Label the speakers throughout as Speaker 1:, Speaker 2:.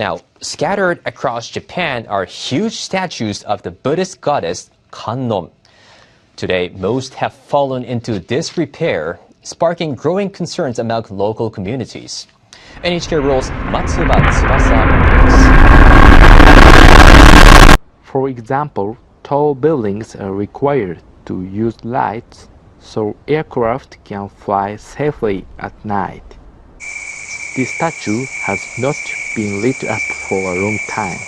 Speaker 1: Now, scattered across Japan are huge statues of the Buddhist goddess Kannon. Today, most have fallen into disrepair, sparking growing concerns among local communities. NHK Rule's Matsuba Tsubasa reports.
Speaker 2: For example, tall buildings are required to use lights so aircraft can fly safely at night. This statue has not been lit up for a long time.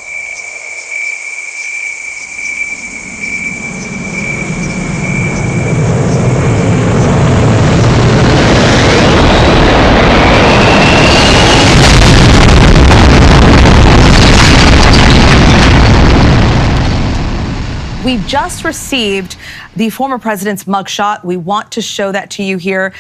Speaker 3: We just received the former president's mugshot. We want to show that to you here.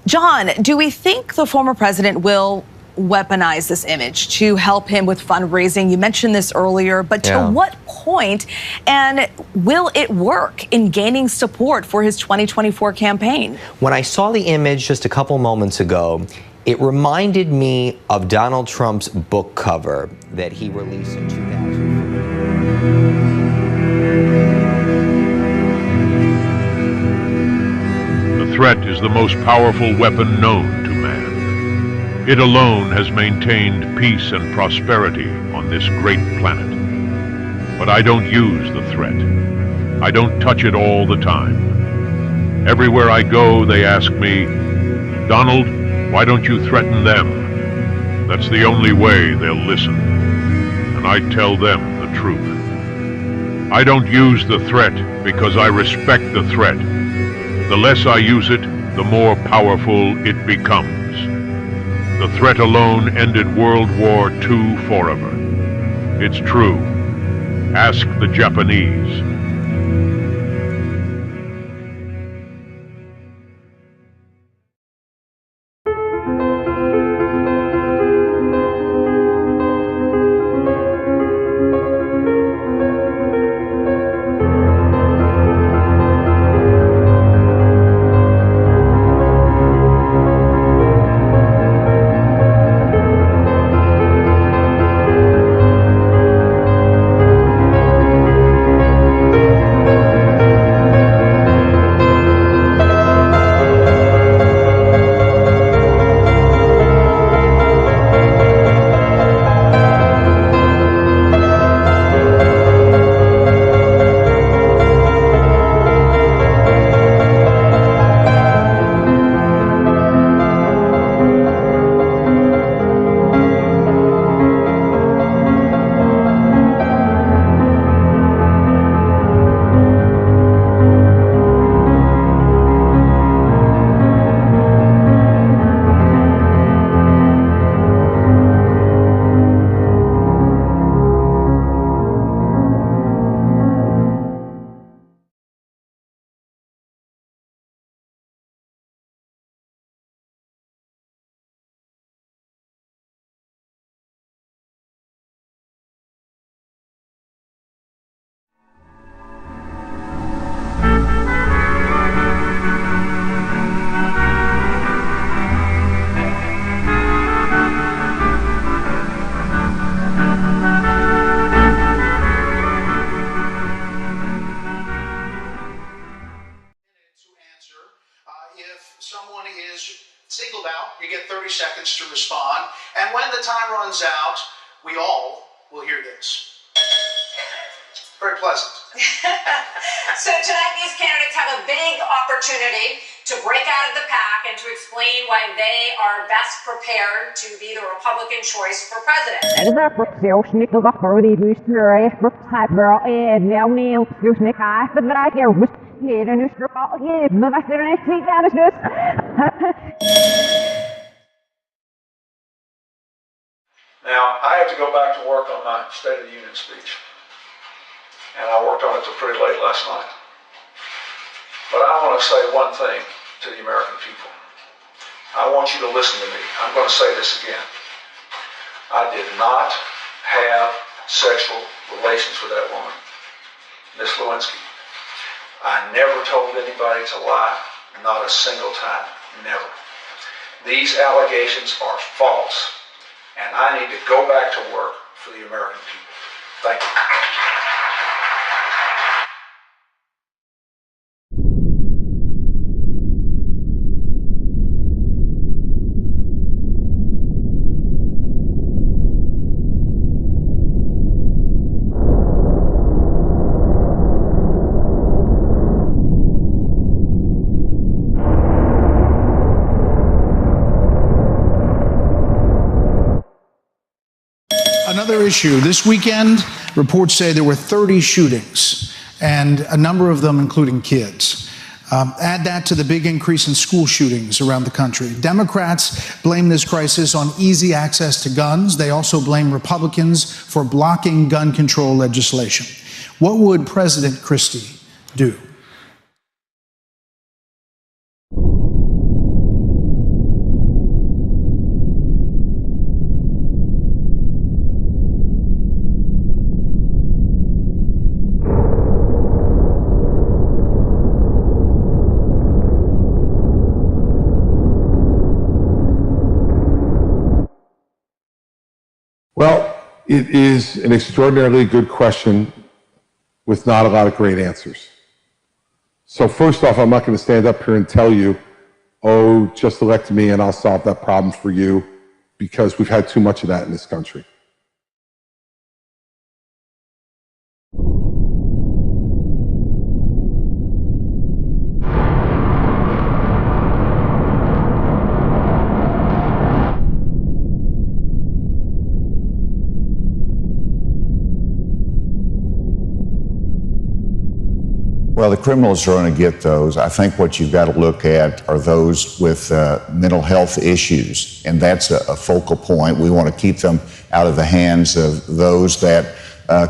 Speaker 3: John, do we think the former president will weaponize this image to help him with fundraising? You mentioned this earlier, but to what point? And will it work in gaining support for his 2024 campaign?
Speaker 4: When I saw the image just a couple moments ago, it reminded me of Donald Trump's book cover that he released in 2004.
Speaker 5: The threat is the most powerful weapon known to man. It alone has maintained peace and prosperity on this great planet. But I don't use the threat. I don't touch it all the time. Everywhere I go, they ask me, "Donald, why don't you threaten them?" That's the only way they'll listen. And I tell them the truth. I don't use the threat because I respect the threat. The less I use it, the more powerful it becomes. The threat alone ended World War II forever. It's true. Ask the Japanese.
Speaker 6: Someone is singled out, you get 30 seconds to respond, and when the time runs out, we all will hear this. Very pleasant.
Speaker 7: So tonight these candidates have a big opportunity to break out of the pack and to explain why they are best prepared to be the Republican choice for president.
Speaker 6: Now, I have to go back to work on my State of the Union speech. And I worked on it till pretty late last night. But I want to say one thing to the American people. I want you to listen to me. I'm going to say this again. I did not have sexual relations with that woman, Miss Lewinsky. I never told anybody to lie, not a single time, never. These allegations are false, and I need to go back to work for the American people. Thank you.
Speaker 8: Another issue. This weekend, reports say there were 30 shootings, and a number of them including kids. Add that to the big increase in school shootings around the country. Democrats blame this crisis on easy access to guns. They also blame Republicans for blocking gun control legislation. What would President Christie do?
Speaker 9: Well, it is an extraordinarily good question with not a lot of great answers. So first off, I'm not going to stand up here and tell you, oh, just elect me and I'll solve that problem for you, because we've had too much of that in this country.
Speaker 10: Well, the criminals are going to get those. I think what you've got to look at are those with mental health issues, and that's a focal point. We want to keep them out of the hands of those that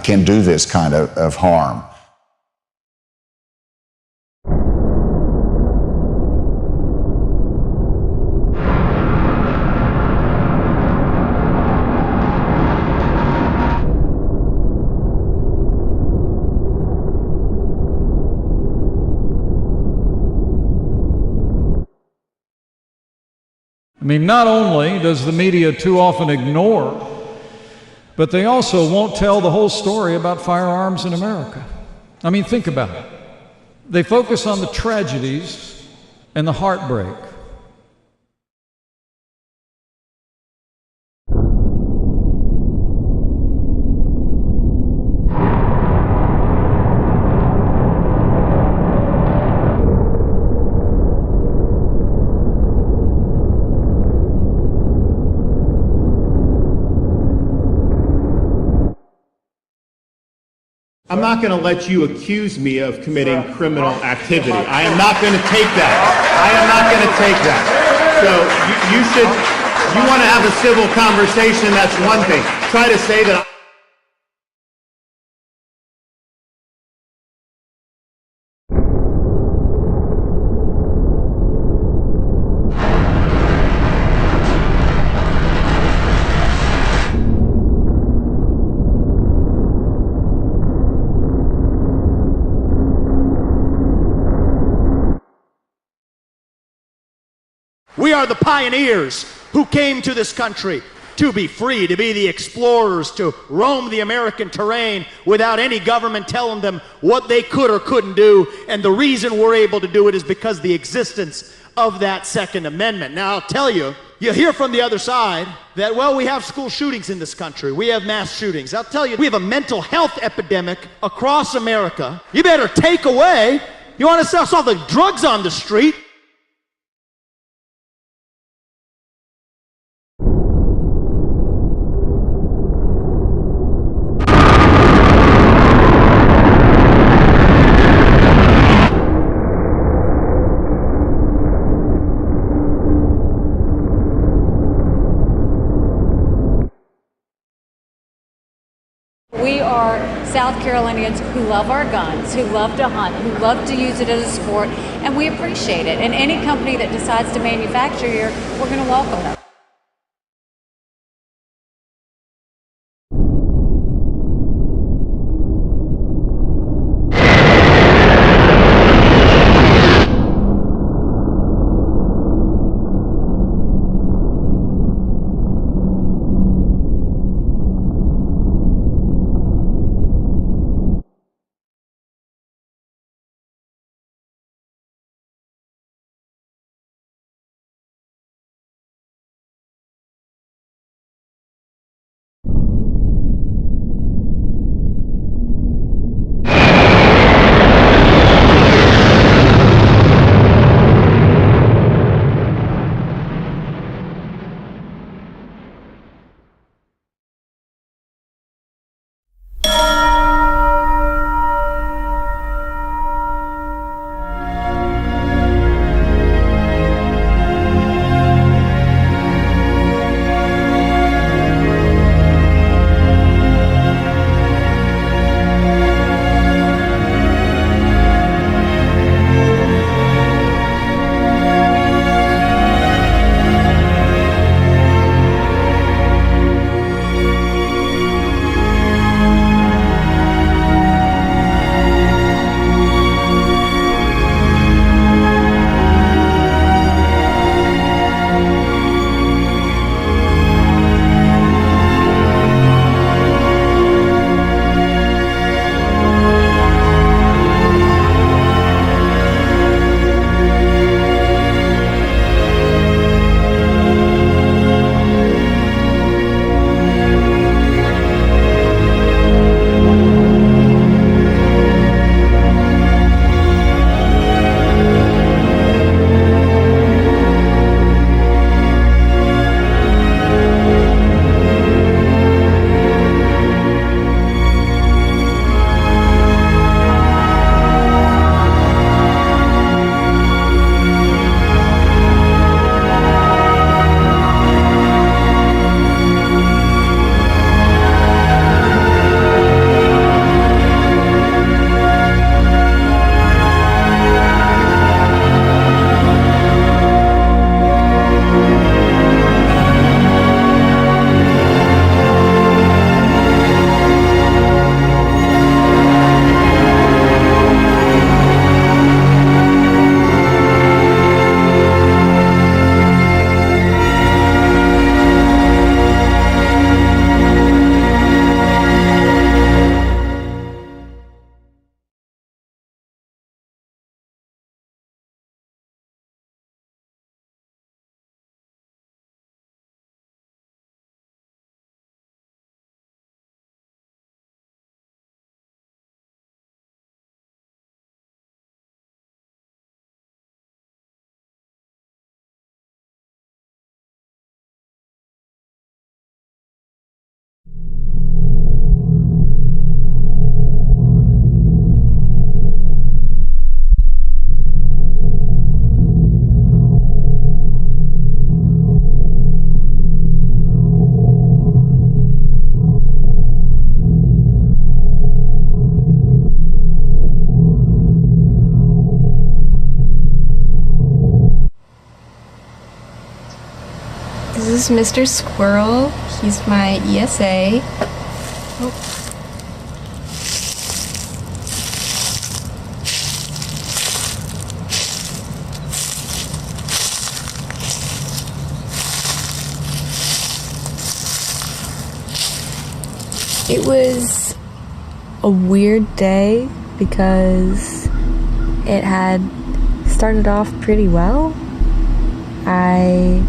Speaker 10: can do this kind of harm.
Speaker 11: I mean, not only does the media too often ignore, but they also won't tell the whole story about firearms in America. I mean, think about it. They focus on the tragedies and the heartbreak.
Speaker 12: I'm not going to let you accuse me of committing criminal activity. I am not going to take that. I am not going to take that. So you want to have a civil conversation, that's one thing. Try to say that
Speaker 13: we are the pioneers who came to this country to be free, to be the explorers, to roam the American terrain without any government telling them what they could or couldn't do. And the reason we're able to do it is because of the existence of that Second Amendment. Now, I'll tell you, you hear from the other side that, well, we have school shootings in this country. We have mass shootings. I'll tell you, we have a mental health epidemic across America. You better take away, you want to sell the drugs on the street.
Speaker 14: We are South Carolinians who love our guns, who love to hunt, who love to use it as a sport, and we appreciate it. And any company that decides to manufacture here, we're going to welcome them.
Speaker 15: is Mr. Squirrel. He's my ESA. Oh. It was a weird day because it had started off pretty well. I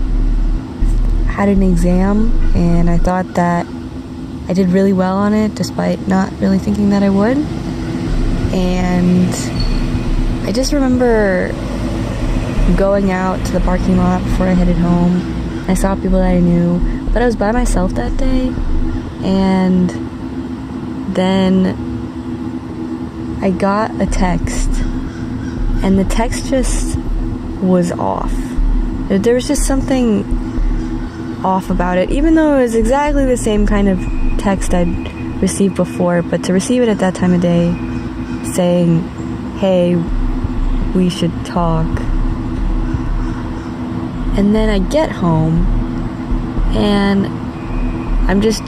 Speaker 15: had an exam and I thought that I did really well on it despite not really thinking that I would. And I just remember going out to the parking lot before I headed home. I saw people that I knew, but I was by myself that day. And then I got a text, and the text just was off. There was just something off about it, even though it was exactly the same kind of text I'd received before, but to receive it at that time of day saying, hey, we should talk. And then I get home, and I'm just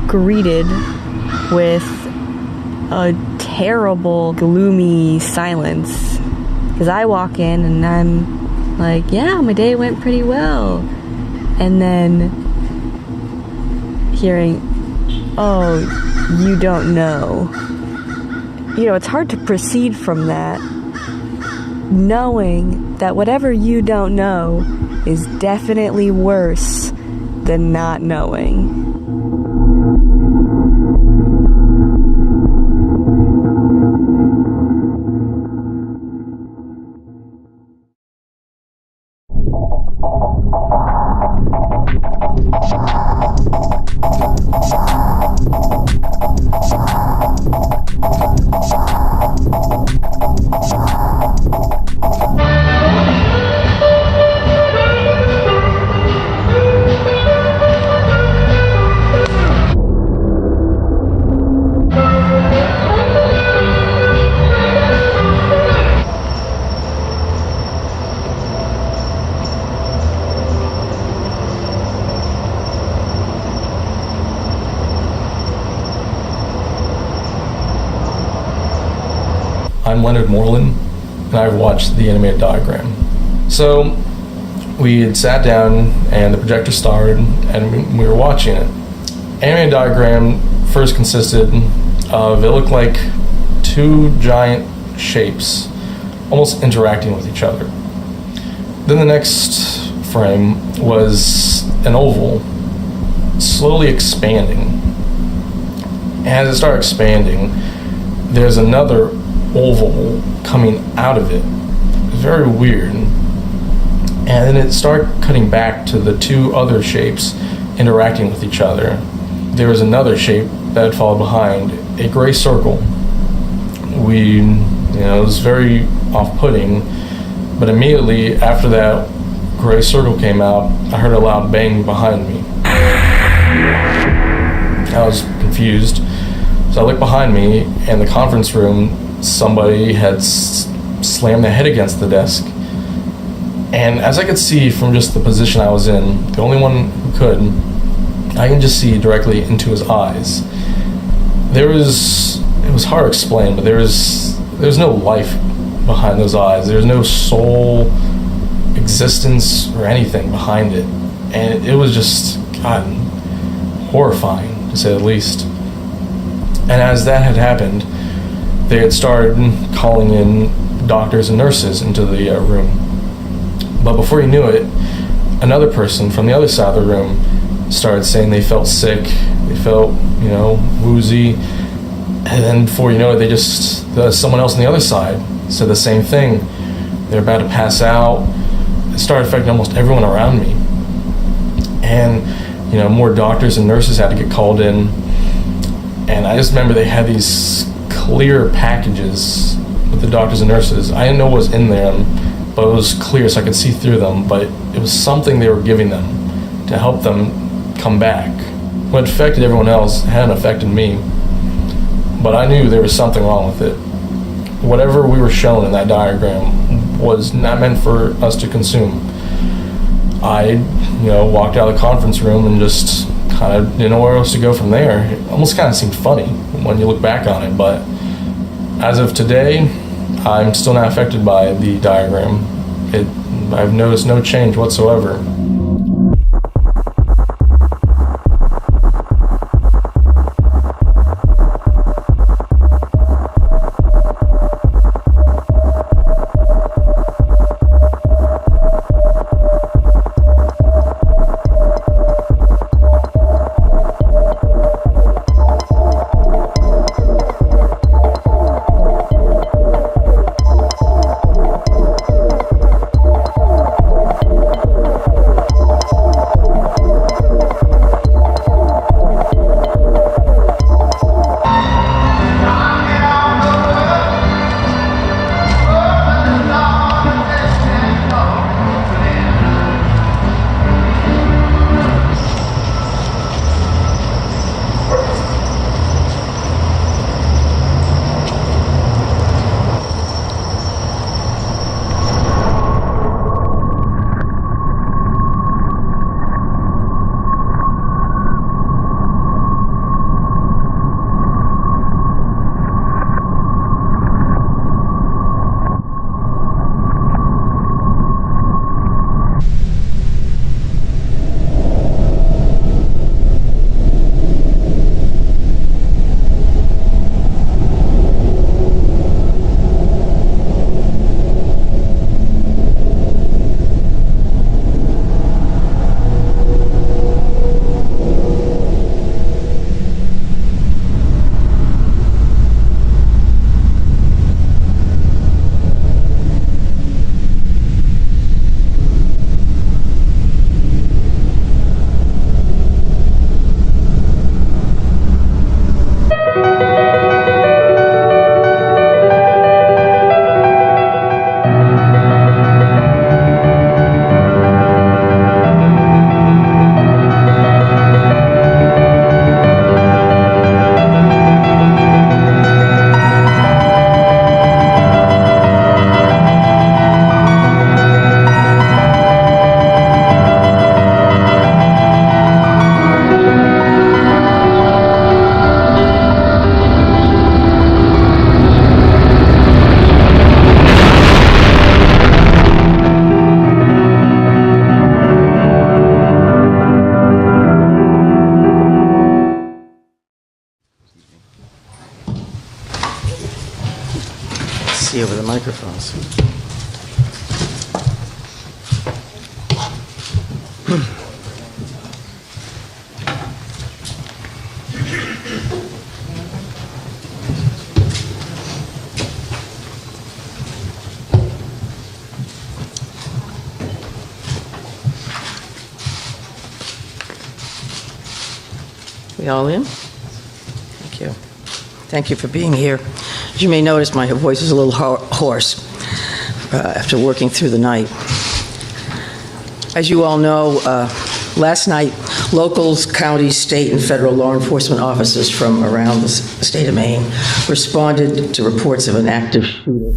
Speaker 15: greeted with a terrible, gloomy silence. Because I walk in and I'm like, yeah, my day went pretty well. And then hearing, oh, you don't know. You know, it's hard to proceed from that, knowing that whatever you don't know is definitely worse than not knowing.
Speaker 16: I'm Leonard Moreland, and I've watched the animated diagram. So we had sat down and the projector started and we were watching it. Animated diagram first consisted of, it looked like two giant shapes almost interacting with each other. Then the next frame was an oval slowly expanding. And as it started expanding, there's another oval coming out of it. Very weird. And then it started cutting back to the two other shapes interacting with each other. There was another shape that had followed behind, a gray circle. It was very off-putting, but immediately after that gray circle came out, I heard a loud bang behind me. I was confused, so I looked behind me, and the conference room, somebody had slammed their head against the desk. And as I could see from just the position I was in, the only one who could, I can just see directly into his eyes. It was hard to explain, but there was no life behind those eyes. There was no soul, existence, or anything behind it. And it was just, God, horrifying, to say the least. And as that had happened, they had started calling in doctors and nurses into the room. But before you knew it, another person from the other side of the room started saying they felt sick, they felt, woozy. And then before you know it, someone else on the other side said the same thing. They're about to pass out. It started affecting almost everyone around me. And, more doctors and nurses had to get called in. And I just remember they had these clear packages with the doctors and nurses. I didn't know what was in them, but it was clear so I could see through them. But it was something they were giving them to help them come back. What affected everyone else hadn't affected me, but I knew there was something wrong with it. Whatever we were shown in that diagram was not meant for us to consume. I walked out of the conference room and just kind of didn't know where else to go from there. It almost kind of seemed funny when you look back on it, but as of today, I'm still not affected by the diagram. I've noticed no change whatsoever.
Speaker 17: See over the microphones. We all in? Thank you. Thank you for being here. As you may notice, my voice is a little hoarse after working through the night. As you all know, last night, locals, counties, state, and federal law enforcement officers from around the state of Maine responded to reports of an active shooter.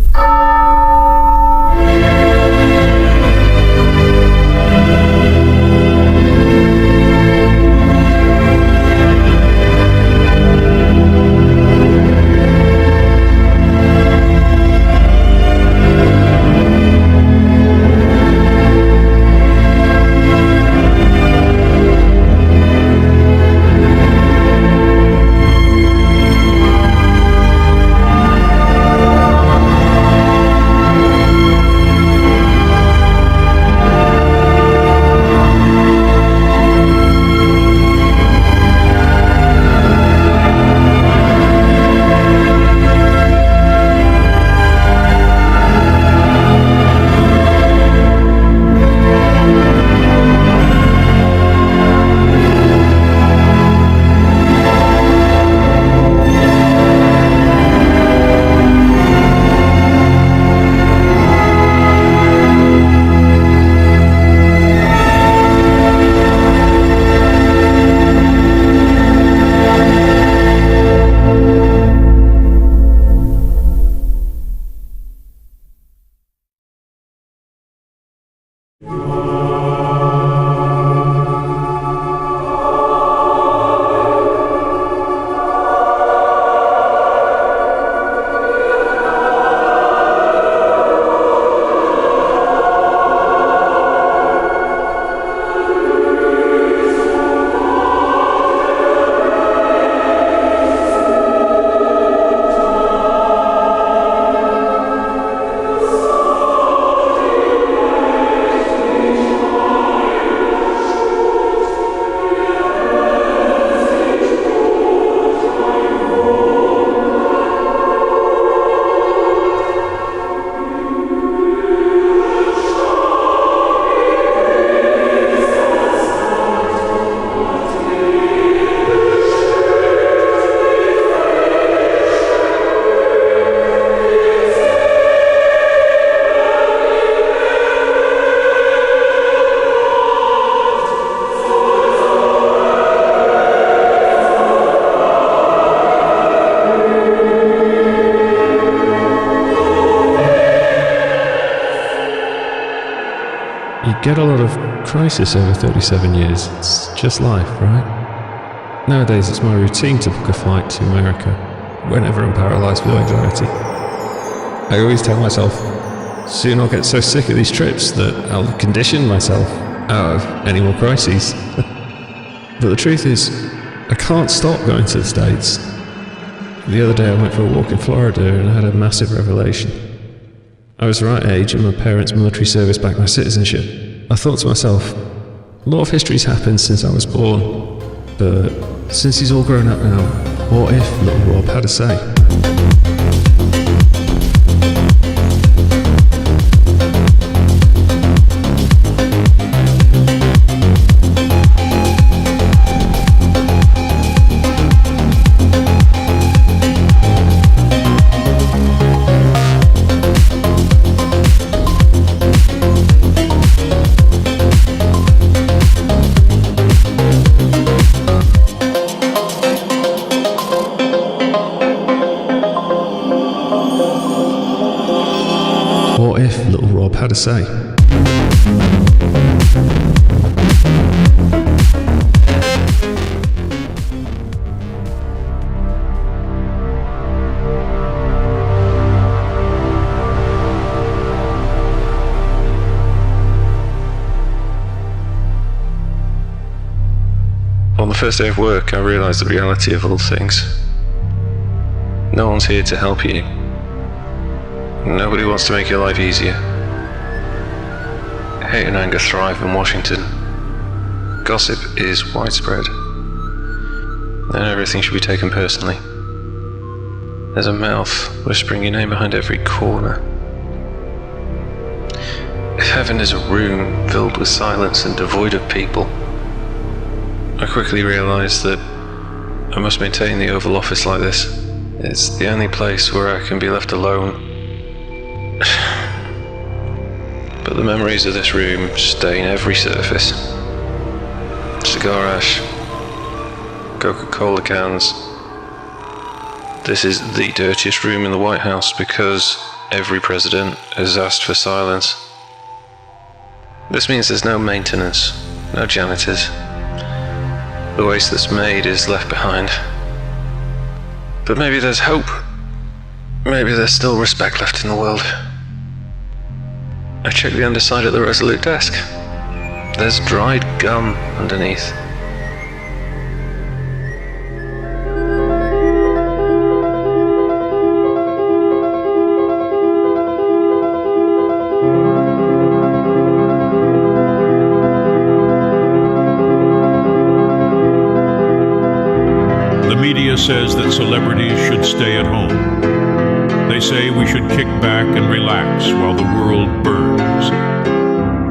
Speaker 18: get a lot of crisis over 37 years. It's just life, right? Nowadays, it's my routine to book a flight to America whenever I'm paralyzed with anxiety. I always tell myself, soon I'll get so sick of these trips that I'll condition myself out of any more crises. But the truth is, I can't stop going to the States. The other day I went for a walk in Florida and I had a massive revelation. I was the right age and my parents' military service backed my citizenship. I thought to myself, a lot of history's happened since I was born, but since he's all grown up now, what if little Rob had a say? What if little Rob had a say?
Speaker 19: On the first day of work, I realised the reality of all things. No one's here to help you. Nobody wants to make your life easier. Hate and anger thrive in Washington. Gossip is widespread. And everything should be taken personally. There's a mouth whispering your name behind every corner. If heaven is a room filled with silence and devoid of people, I quickly realised that I must maintain the Oval Office like this. It's the only place where I can be left alone. But the memories of this room stain every surface. Cigar ash, Coca-Cola cans. This is the dirtiest room in the White House because every president has asked for silence. This means there's no maintenance, no janitors. The waste that's made is left behind. But maybe there's hope. Maybe there's still respect left in the world. I checked the underside of the Resolute desk. There's dried gum underneath.
Speaker 5: The media says that celebrities should stay at home. They say we should kick back and relax while the world burns.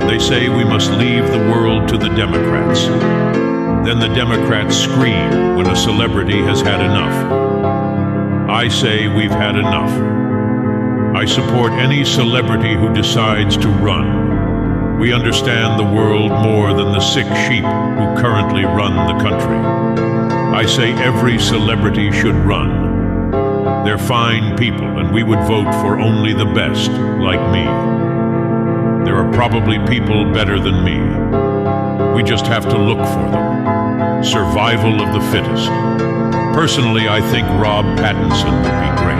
Speaker 5: They say we must leave the world to the Democrats. Then the Democrats scream when a celebrity has had enough. I say we've had enough. I support any celebrity who decides to run. We understand the world more than the sick sheep who currently run the country. I say every celebrity should run. They're fine people, and we would vote for only the best, like me. There are probably people better than me. We just have to look for them. Survival of the fittest. Personally, I think Rob Pattinson would be great.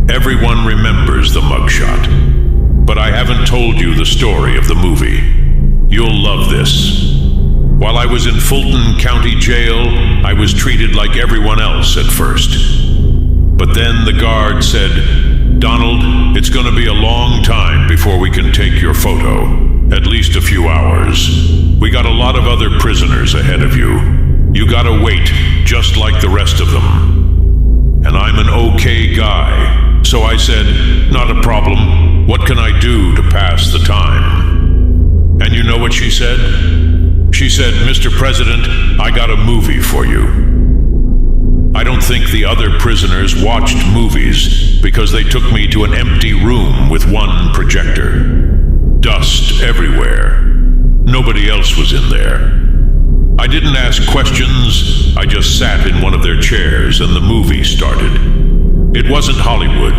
Speaker 5: Everyone remembers the mugshot. But I haven't told you the story of the movie. You'll love this. While I was in Fulton County Jail, I was treated like everyone else at first. But then the guard said, "Donald, it's going to be a long time before we can take your photo. At least a few hours. We got a lot of other prisoners ahead of you. You gotta wait, just like the rest of them." And I'm an okay guy. So I said, "Not a problem. What can I do to pass the time?" And you know what she said? She said, "Mr. President, I got a movie for you." I don't think the other prisoners watched movies because they took me to an empty room with one projector. Dust everywhere. Nobody else was in there. I didn't ask questions. I just sat in one of their chairs and the movie started. It wasn't Hollywood,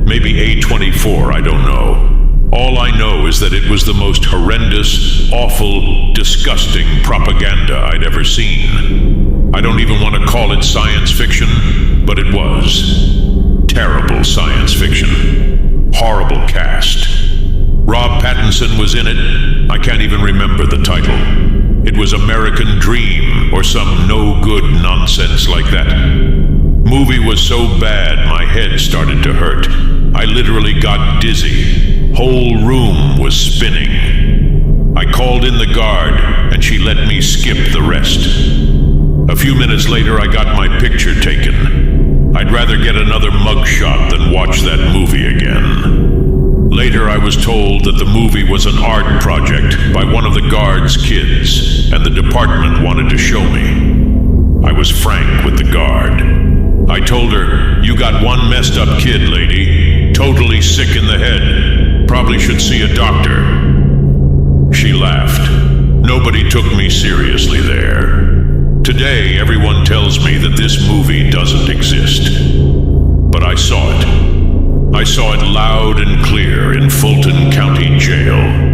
Speaker 5: maybe A24, I don't know. All I know is that it was the most horrendous, awful, disgusting propaganda I'd ever seen. I don't even want to call it science fiction, but it was. Terrible science fiction. Horrible cast. Rob Pattinson was in it. I can't even remember the title. It was American Dream or some no-good nonsense like that. Movie was so bad my head started to hurt. I literally got dizzy. Whole room was spinning. I called in the guard and she let me skip the rest. A few minutes later I got my picture taken. I'd rather get another mugshot than watch that movie again. Later I was told that the movie was an art project by one of the guard's kids and the department wanted to show me. I was frank with the guard. I told her, "You got one messed up kid, lady. Totally sick in the head. Probably should see a doctor." She laughed. Nobody took me seriously there. Today, everyone tells me that this movie doesn't exist. But I saw it. I saw it loud and clear in Fulton County Jail.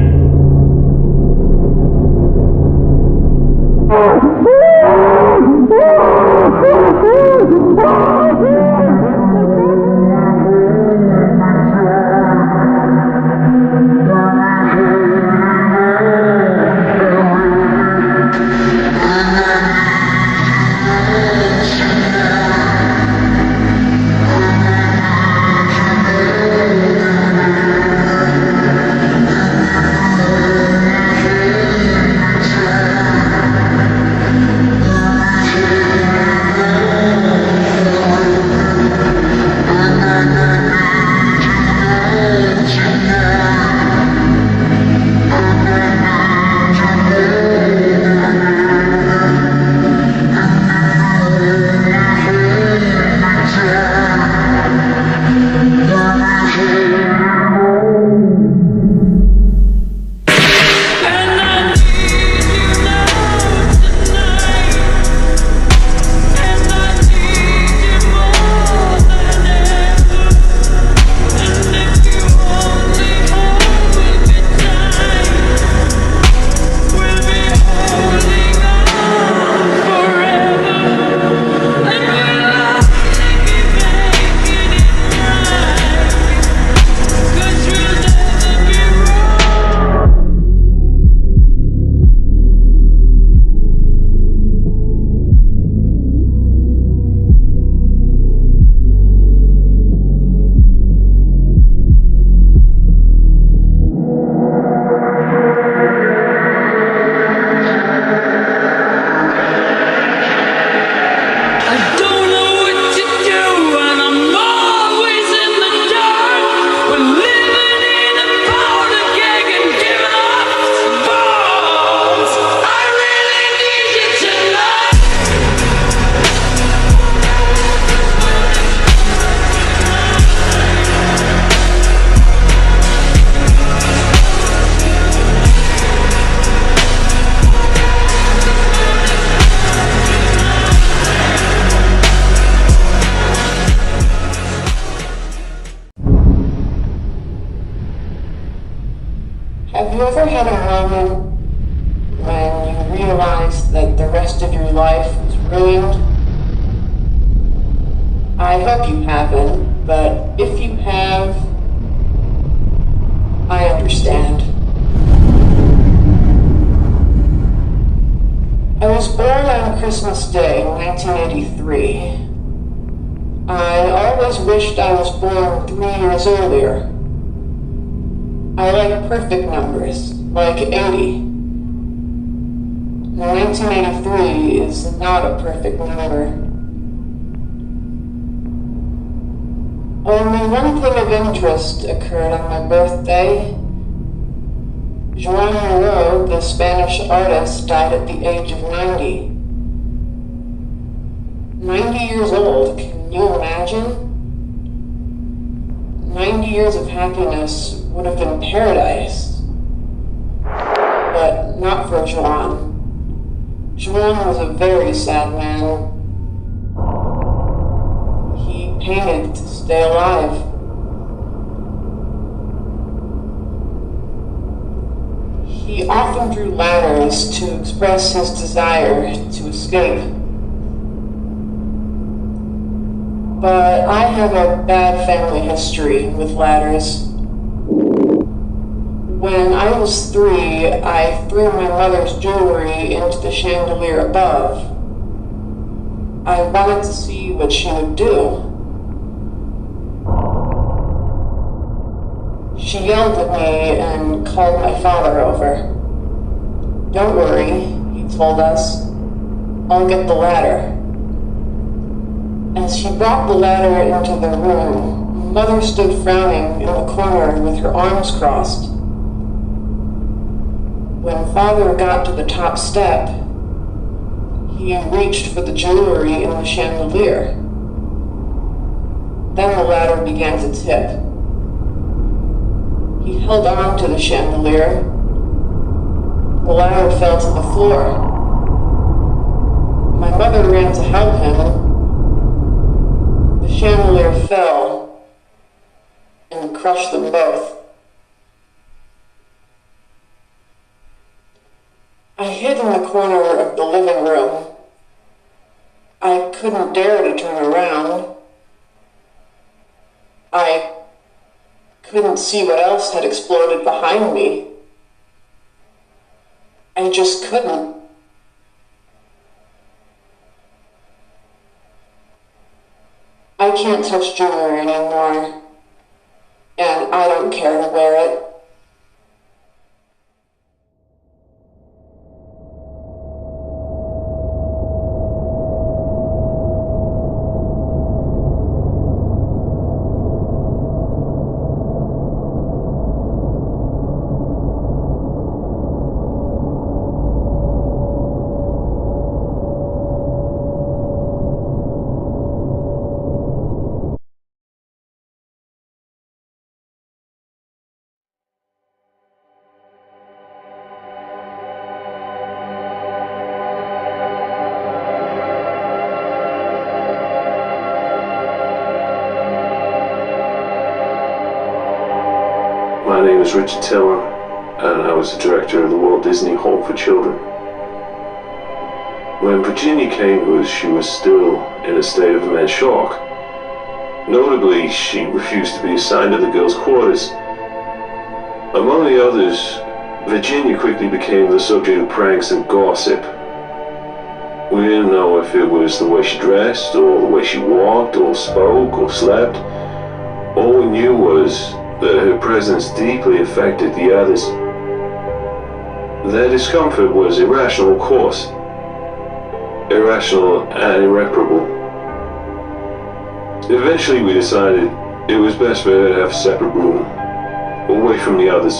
Speaker 20: I hope you haven't, but if you have, I understand. I was born on Christmas Day, 1983. I always wished I was born 3 years earlier. I like perfect numbers, like 80. 1983 is not a perfect number. Only one thing of interest occurred on my birthday. Joan Miró, the Spanish artist, died at the age of 90. 90 years old, can you imagine? 90 years of happiness would have been paradise. But not for Joan. Joan was a very sad man. He painted to stay alive. He often drew ladders to express his desire to escape. But I have a bad family history with ladders. When I was 3, I threw my mother's jewelry into the chandelier above. I wanted to see what she would do. She yelled at me and called my father over. "Don't worry," he told us. "I'll get the ladder." As she brought the ladder into the room, Mother stood frowning in the corner with her arms crossed. When Father got to the top step, he reached for the jewelry in the chandelier. Then the ladder began to tip. He held on to the chandelier. The ladder fell to the floor. My mother ran to help him. The chandelier fell and crushed them both. I hid in the corner of the living room. I couldn't dare to turn around. I couldn't see what else had exploded behind me. I just couldn't. I can't touch jewelry anymore, and I don't care to wear it.
Speaker 21: My name is Richard Tiller, and I was the director of the Walt Disney Home for Children. When Virginia came to us, she was still in a state of immense shock. Notably, she refused to be assigned to the girls' quarters. Among the others, Virginia quickly became the subject of pranks and gossip. We didn't know if it was the way she dressed, or the way she walked, or spoke, or slept. All we knew was that her presence deeply affected the others. Their discomfort was irrational, of course. Irrational and irreparable. Eventually we decided it was best for her to have a separate room, away from the others.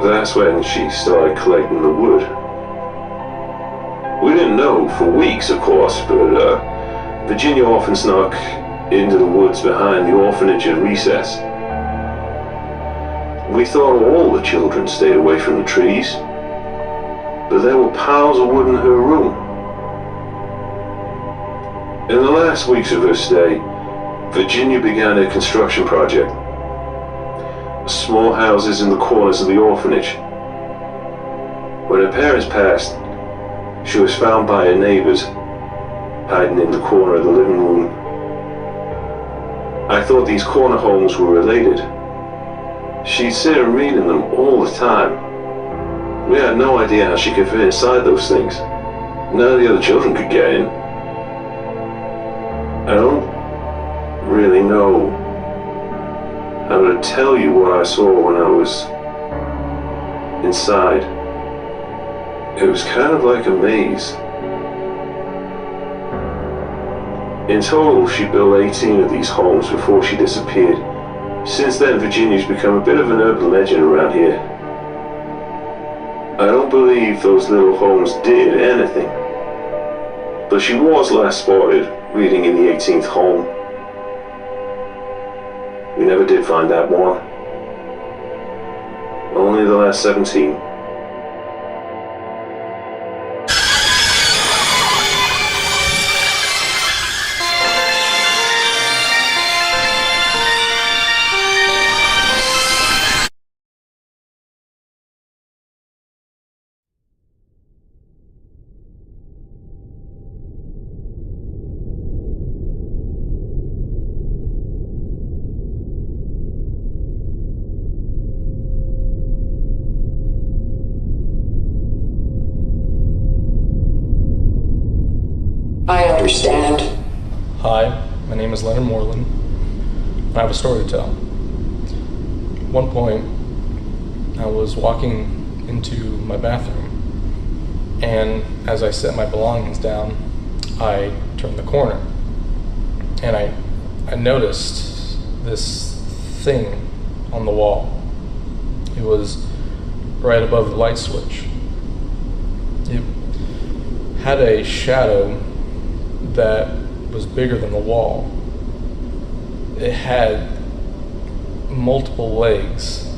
Speaker 21: That's when she started collecting the wood. We didn't know for weeks, of course, but Virginia often snuck into the woods behind the orphanage at recess. We thought all the children stayed away from the trees, but there were piles of wood in her room. In the last weeks of her stay, Virginia began a construction project. Small houses in the corners of the orphanage. When her parents passed, she was found by her neighbors, hiding in the corner of the living room. I thought these corner homes were related. She'd sit and read in them all the time. We had no idea how she could fit inside those things. None of the other children could get in. I don't really know how to tell you what I saw when I was inside. It was kind of like a maze. In total, she built 18 of these homes before she disappeared. Since then, Virginia's become a bit of an urban legend around here. I don't believe those little homes did anything. But she was last spotted reading in the 18th home. We never did find that one. Only the last 17.
Speaker 20: I understand.
Speaker 16: Hi, my name is Leonard Moreland. I have a story to tell. At one point, I was walking into my bathroom, and as I set my belongings down, I turned the corner, and I noticed this thing on the wall. It was right above the light switch. It had a shadow that was bigger than the wall. It had multiple legs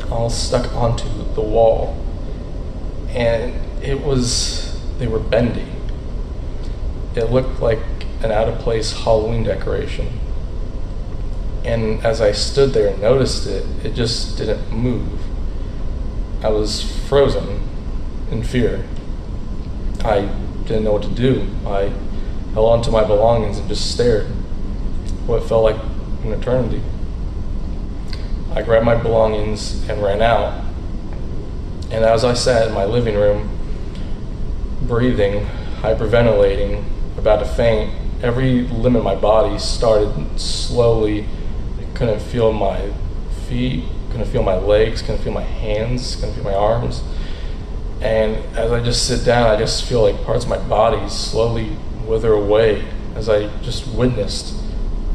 Speaker 16: all stuck onto the wall, and they were bendy. It looked like an out-of-place Halloween decoration. And as I stood there and noticed it, it just didn't move. I was frozen in fear. I didn't know what to do. I held onto my belongings and just stared. What felt like an eternity. I grabbed my belongings and ran out. And as I sat in my living room, breathing, hyperventilating, about to faint, every limb in my body started slowly. I couldn't feel my feet, couldn't feel my legs, couldn't feel my hands, couldn't feel my arms. And as I just sit down, I just feel like parts of my body slowly wither away as I just witnessed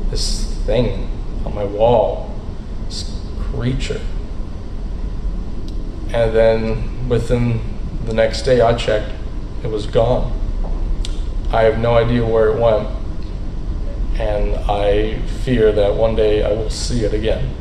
Speaker 16: this thing on my wall, this creature. And then within the next day I checked, it was gone. I have no idea where it went, and I fear that one day I will see it again.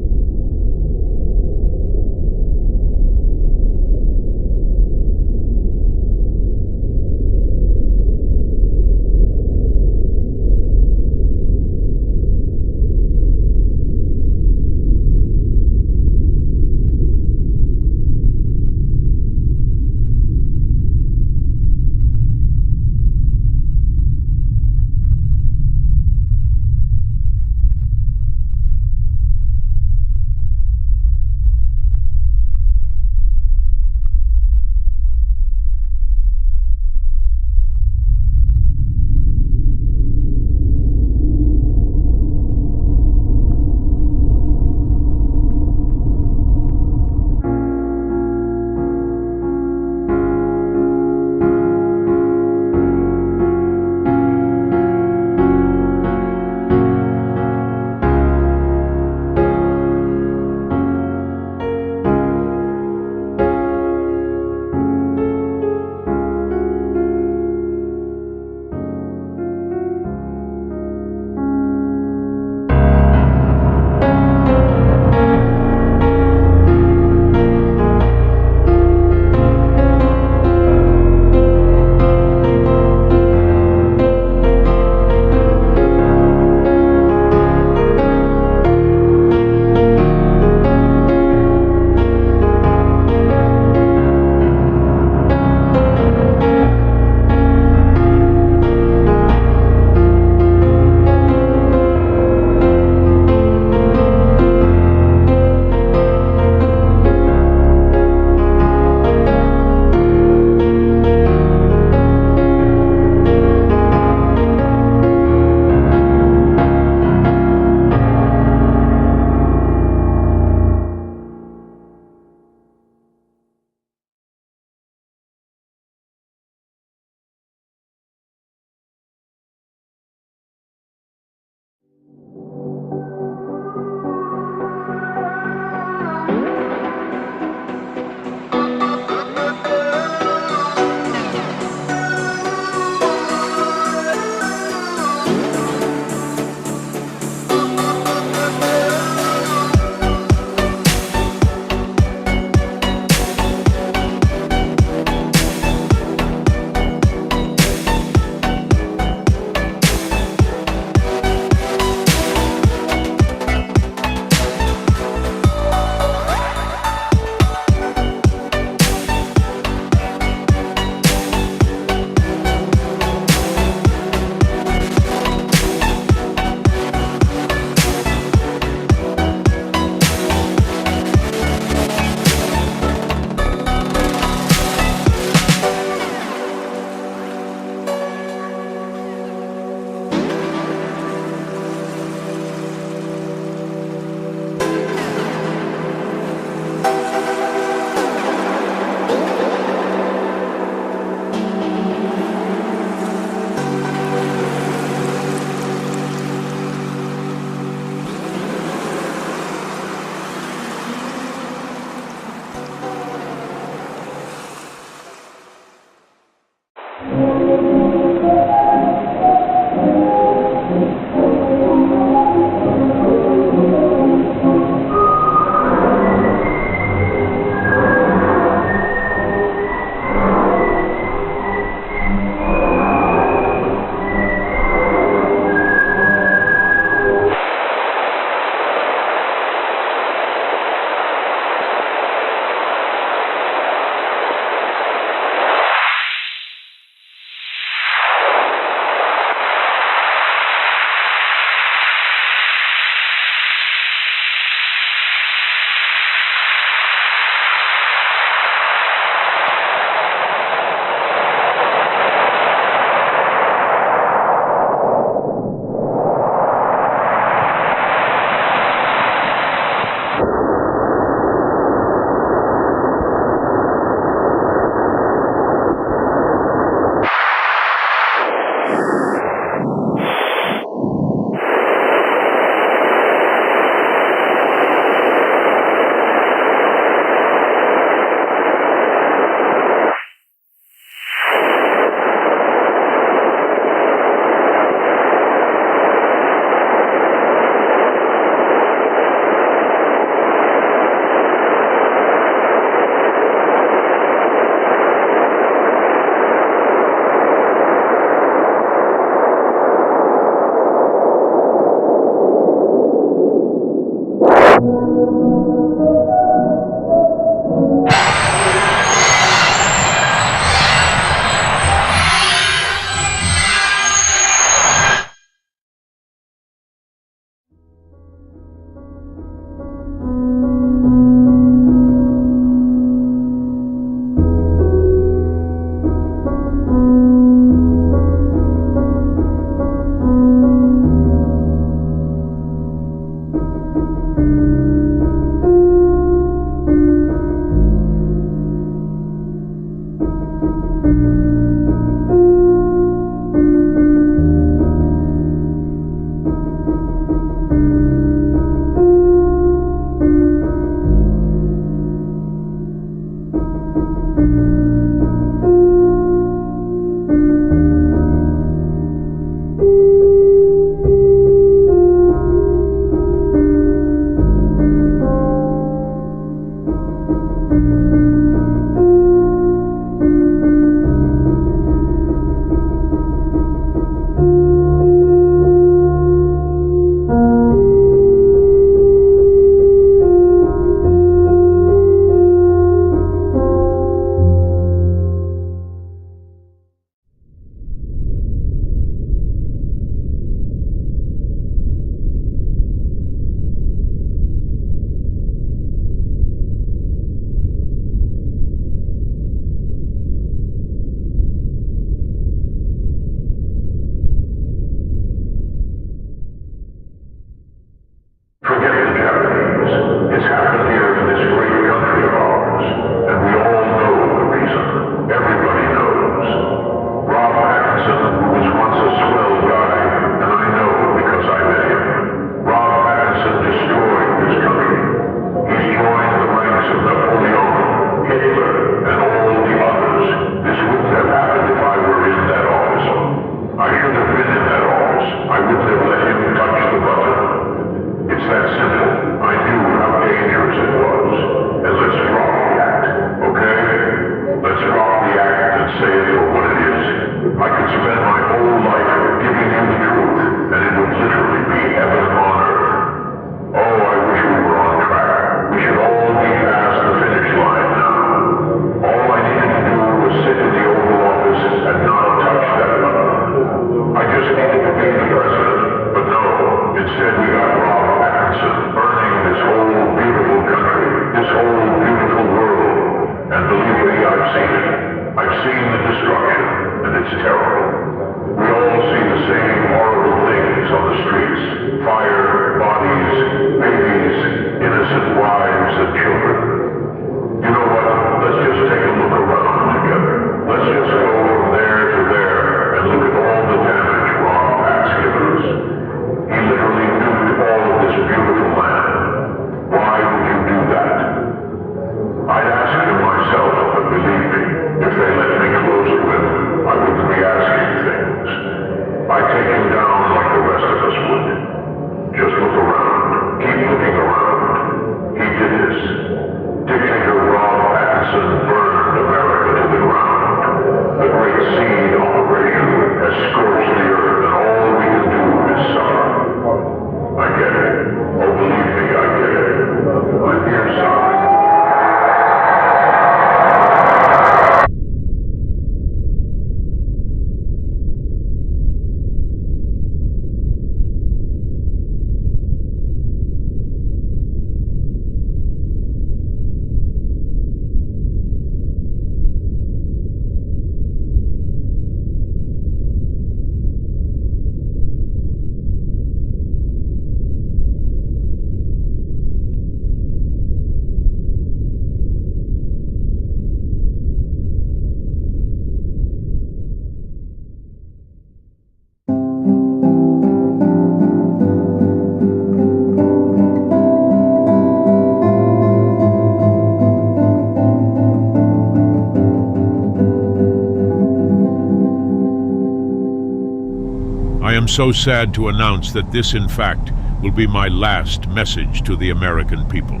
Speaker 5: I am so sad to announce that this, in fact, will be my last message to the American people.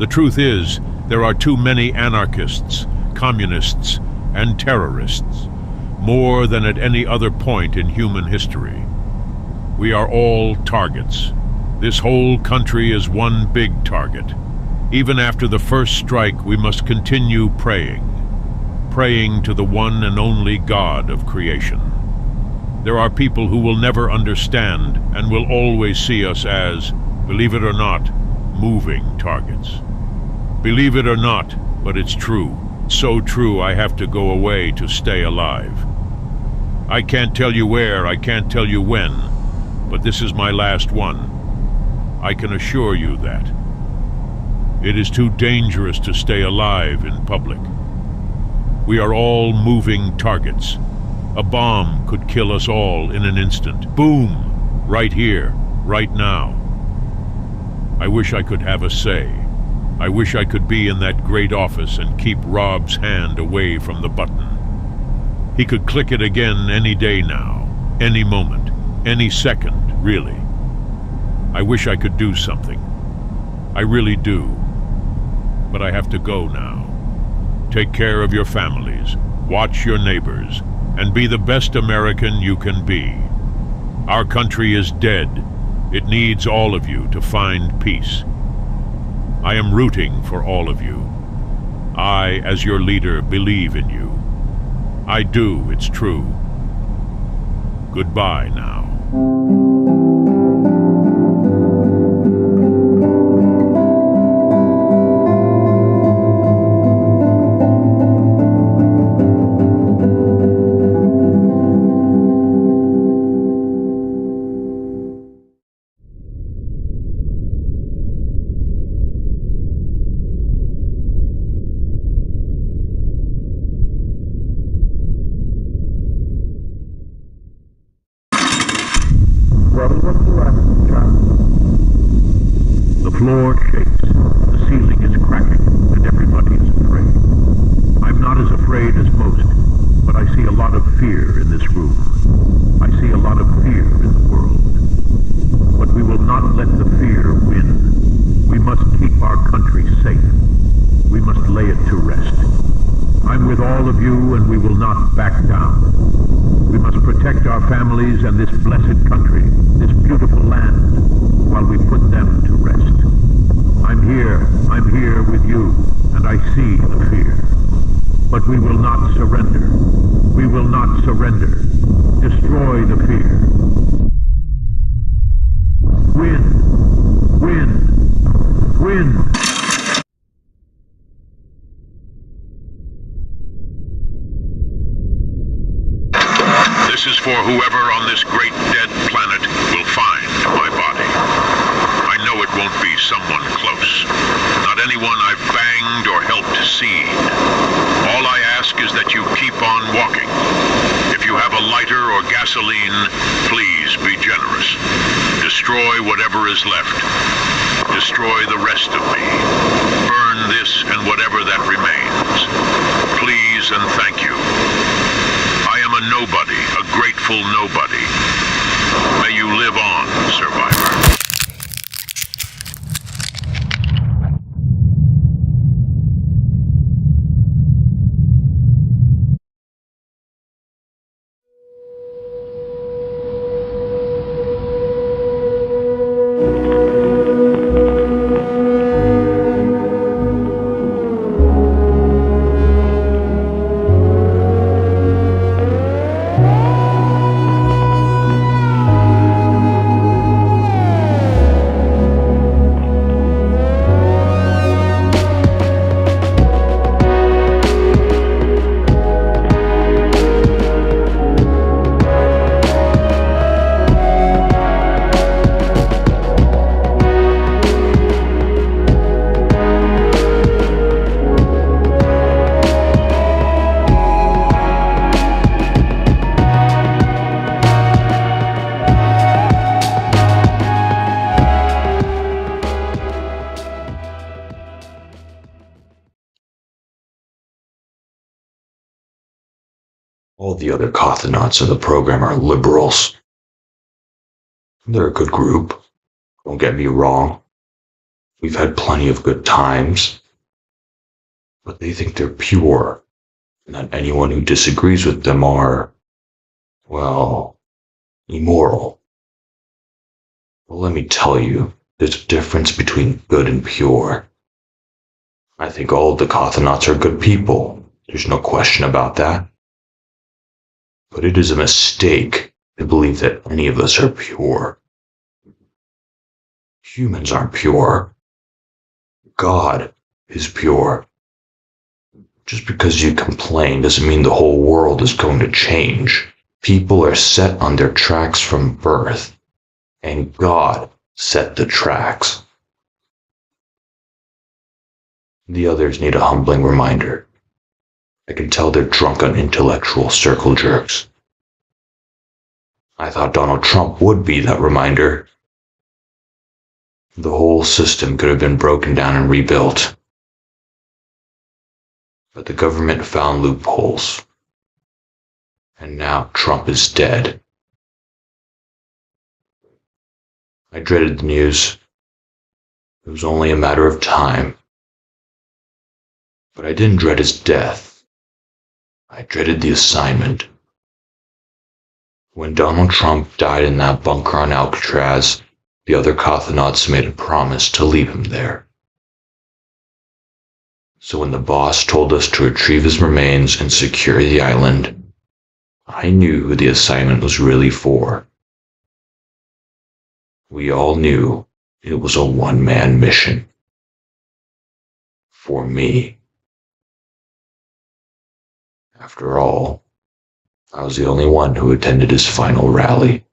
Speaker 5: The truth is, there are too many anarchists, communists, and terrorists, more than at any other point in human history. We are all targets. This whole country is one big target. Even after the first strike, we must continue praying to the one and only God of creation. There are people who will never understand and will always see us as, believe it or not, moving targets. Believe it or not, but it's true. So true I have to go away to stay alive. I can't tell you where, I can't tell you when, but this is my last one. I can assure you that. It is too dangerous to stay alive in public. We are all moving targets. A bomb could kill us all in an instant. Boom! Right here, right now. I wish I could have a say. I wish I could be in that great office and keep Rob's hand away from the button. He could click it again any day now, any moment, any second, really. I wish I could do something. I really do. But I have to go now. Take care of your families, watch your neighbors, and be the best American you can be. Our country is dead. It needs all of you to find peace. I am rooting for all of you. I, as your leader, believe in you. I do, it's true. Goodbye now. The floor shakes, the ceiling is cracking, and everybody is afraid. I'm not as afraid as most, but I see a lot of fear in this room. I see a lot of fear in the world. But we will not let the fear win. We must keep our country safe. We must lay it to rest. I'm with all of you, and we will not back down. We must protect our families and this blessed country, this beautiful land, while we put them to rest. I'm here with you, and I see the fear. But we will not surrender. We will not surrender. Destroy the fear. Win! Win! Win! This is for whoever on this great dead planet will find my body. I know it won't be someone close. Not anyone I've banged or helped seed. All I ask is that you keep on walking. If you have a lighter or gasoline, please be generous. Destroy whatever is left. Destroy the rest of me. Burn this and whatever that remains. Please and thank you. I am a nobody, a grateful nobody. May you live on, survivor.
Speaker 1: All the other Cothnauts in the program are liberals. They're a good group. Don't get me wrong. We've had plenty of good times. But they think they're pure, and that anyone who disagrees with them are, well, immoral. Well, let me tell you, there's a difference between good and pure. I think all of the Cothnauts are good people. There's no question about that. But it is a mistake to believe that any of us are pure. Humans aren't pure. God is pure. Just because you complain doesn't mean the whole world is going to change. People are set on their tracks from birth, and God set the tracks. The others need a humbling reminder. I can tell they're drunk on intellectual circle jerks. I thought Donald Trump would be that reminder. The whole system could have been broken down and rebuilt. But the government found loopholes. And now Trump is dead. I dreaded the news. It was only a matter of time. But I didn't dread his death. I dreaded the assignment. When Donald Trump died in that bunker on Alcatraz, the other Cothnauts made a promise to leave him there. So when the boss told us to retrieve his remains and secure the island, I knew who the assignment was really for. We all knew it was a one-man mission. For me. After all, I was the only one who attended his final rally.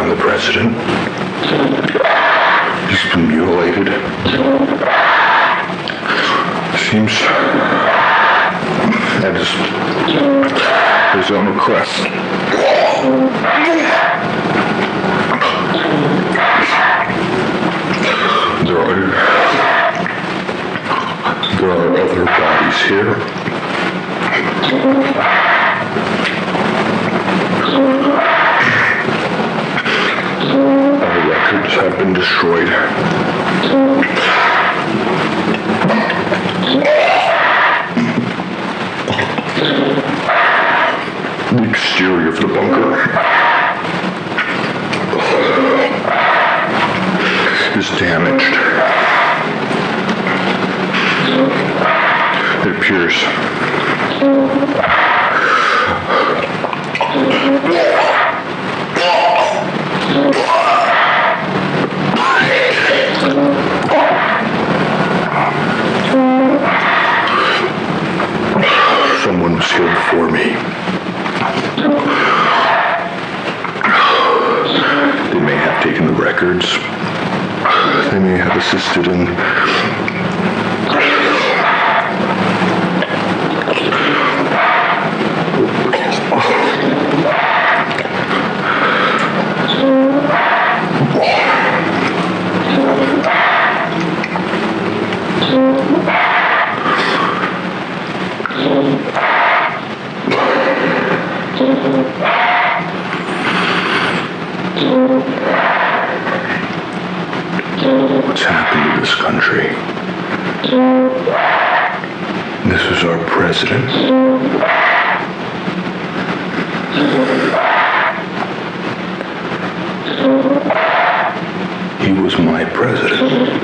Speaker 21: The president. He's been mutilated. Seems at his own request. There are other bodies here. Our records have been destroyed. The exterior of the bunker is damaged. It appears someone was here before me. They may have taken the records. They may have assisted in what's happened to this country. This is our president. He was my president.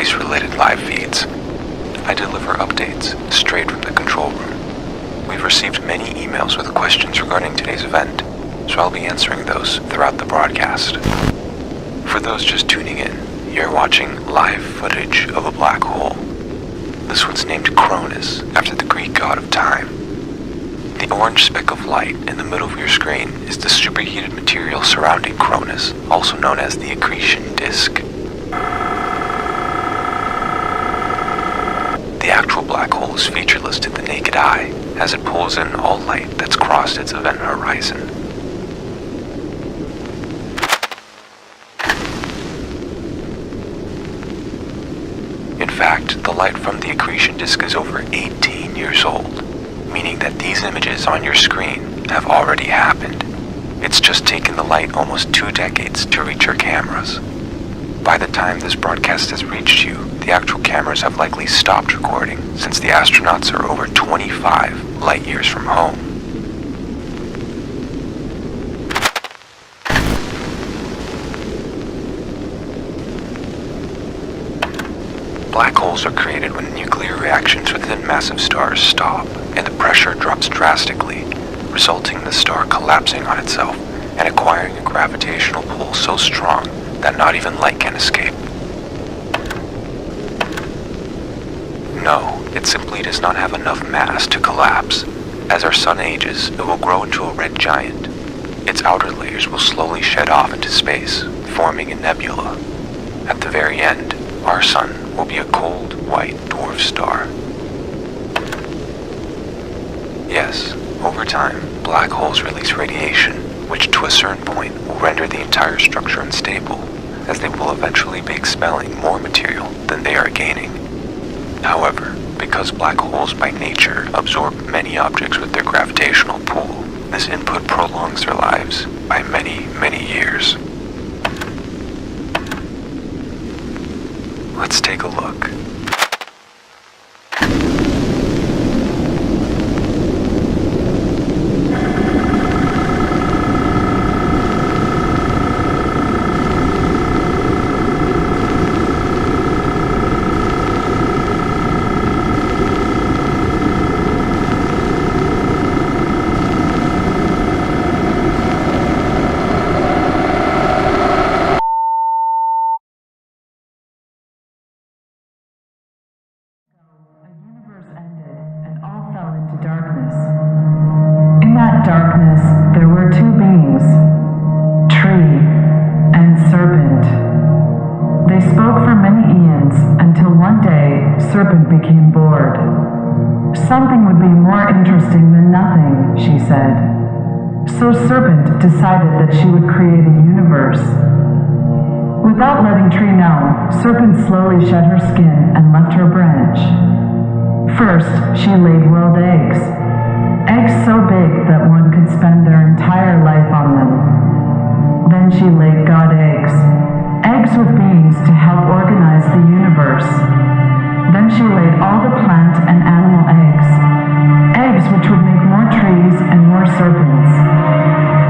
Speaker 2: space-related live feeds. I deliver updates straight from the control room. We've received many emails with questions regarding today's event, so I'll be answering those throughout the broadcast. For those just tuning in, you're watching live footage of a black hole. This one's named Cronus, after the Greek god of time. The orange speck of light in the middle of your screen is the superheated material surrounding Cronus, also known as the accretion disk. The actual black hole is featureless to the naked eye, as it pulls in all light that's crossed its event horizon. In fact, the light from the accretion disk is over 18 years old, meaning that these images on your screen have already happened. It's just taken the light almost 2 decades to reach your cameras. By the time this broadcast has reached you, the actual cameras have likely stopped recording, since the astronauts are over 25 light years from home. Black holes are created when nuclear reactions within massive stars stop, and the pressure drops drastically, resulting in the star collapsing on itself and acquiring a gravitational pull so strong that not even light can escape. No, it simply does not have enough mass to collapse. As our sun ages, it will grow into a red giant. Its outer layers will slowly shed off into space, forming a nebula. At the very end, our sun will be a cold, white dwarf star. Yes, over time, black holes release radiation, which to a certain point will render the entire structure unstable, as they will eventually be expelling more material than they are gaining. However, because black holes by nature absorb many objects with their gravitational pull, this input prolongs their lives by many, many years. Let's take a look.
Speaker 22: Darkness, there were 2 beings, tree and serpent. They spoke for many eons until one day serpent became bored. Something would be more interesting than nothing, she said. So serpent decided that she would create a universe. Without letting tree know, serpent slowly shed her skin and left her branch. First, she laid world eggs. Eggs so big that one could spend their entire life on them. Then she laid God eggs. Eggs with beings to help organize the universe. Then she laid all the plant and animal eggs. Eggs which would make more trees and more serpents.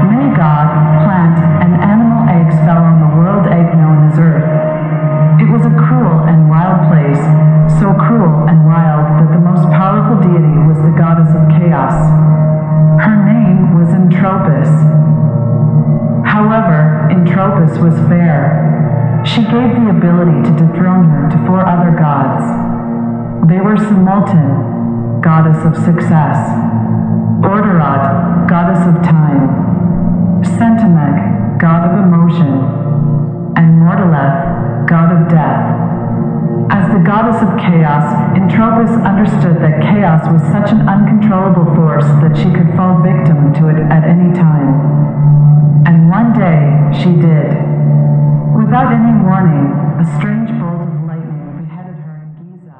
Speaker 22: Many God, plant, and animal eggs fell on the world egg known as Earth. It was a cruel and wild place, so cruel and wild that the most powerful deity was the goddess of chaos. Her name was Entropis. However, Entropis was fair. She gave the ability to dethrone her to 4 other gods. They were Simultan, goddess of success, Orderat, goddess of time, Centimek, god of emotion, and Mordeleth, god of death. As the goddess of chaos, Entropis understood that chaos was such an uncontrollable force that she could fall victim to it at any time. And one day, she did. Without any warning, a strange bolt of lightning beheaded her in Giza.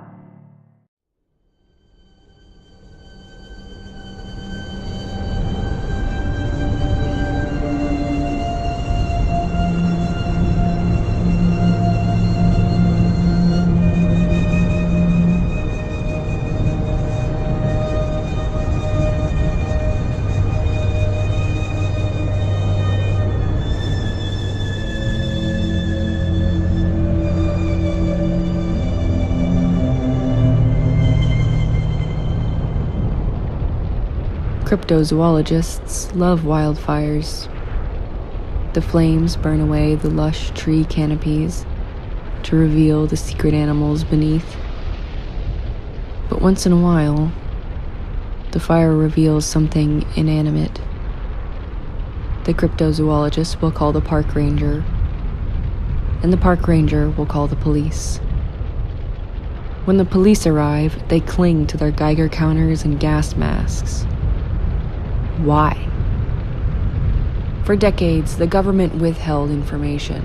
Speaker 15: Cryptozoologists love wildfires. The flames burn away the lush tree canopies to reveal the secret animals beneath. But once in a while, the fire reveals something inanimate. The cryptozoologist will call the park ranger, and the park ranger will call the police. When the police arrive, they cling to their Geiger counters and gas masks. Why? For decades, the government withheld information.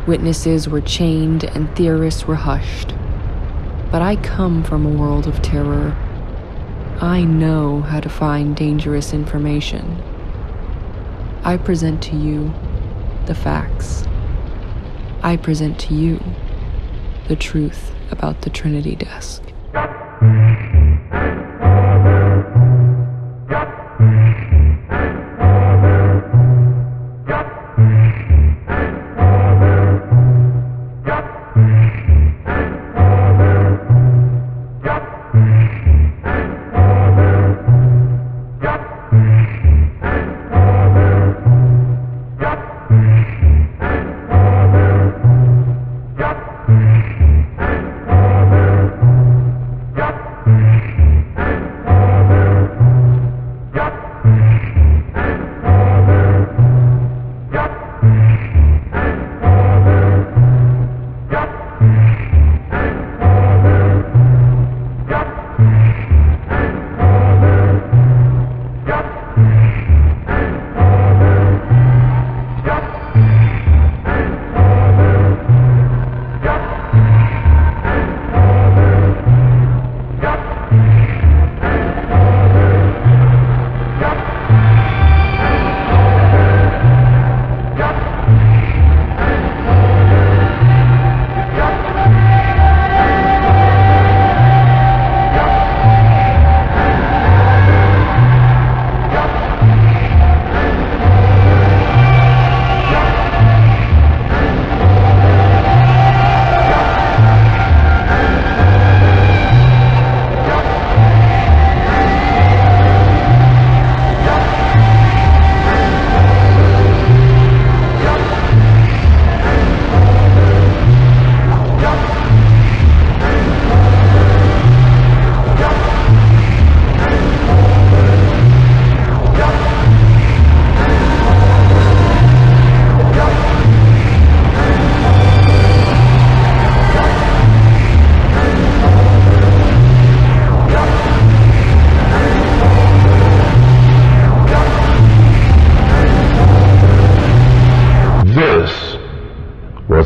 Speaker 15: Witnesses were chained and theorists were hushed. But I come from a world of terror. I know how to find dangerous information. I present to you the facts. I present to you the truth about the Trinity Desk.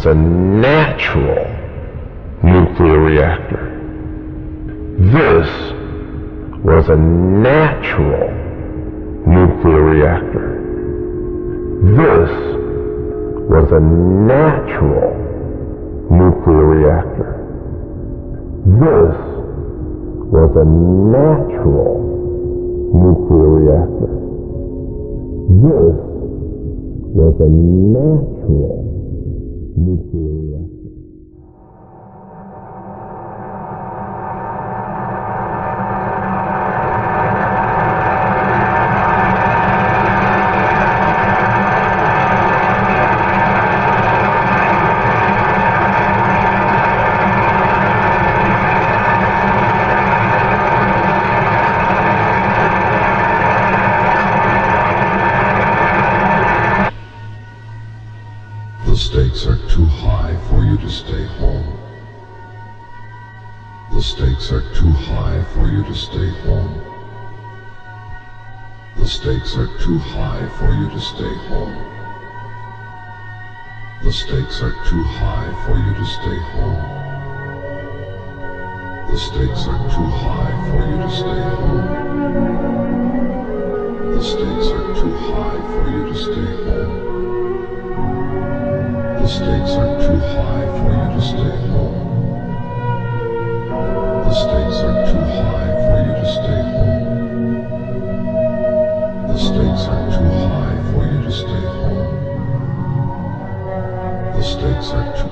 Speaker 3: was a natural nuclear reactor. This was a natural nuclear reactor. This was a natural nuclear reactor. This was a natural nuclear reactor. This was a natural nuclear reactor.
Speaker 4: The stakes are too high for you to stay home. The stakes are too high for you to stay home. The stakes are too high for you to stay home. The stakes are too high for you to stay home. The stakes are too high for you to stay home. The stakes are too high for you to stay home. The stakes are too high for you to stay home. The stakes are too high for you to stay home. The stakes are too high for you to stay home. The stakes are too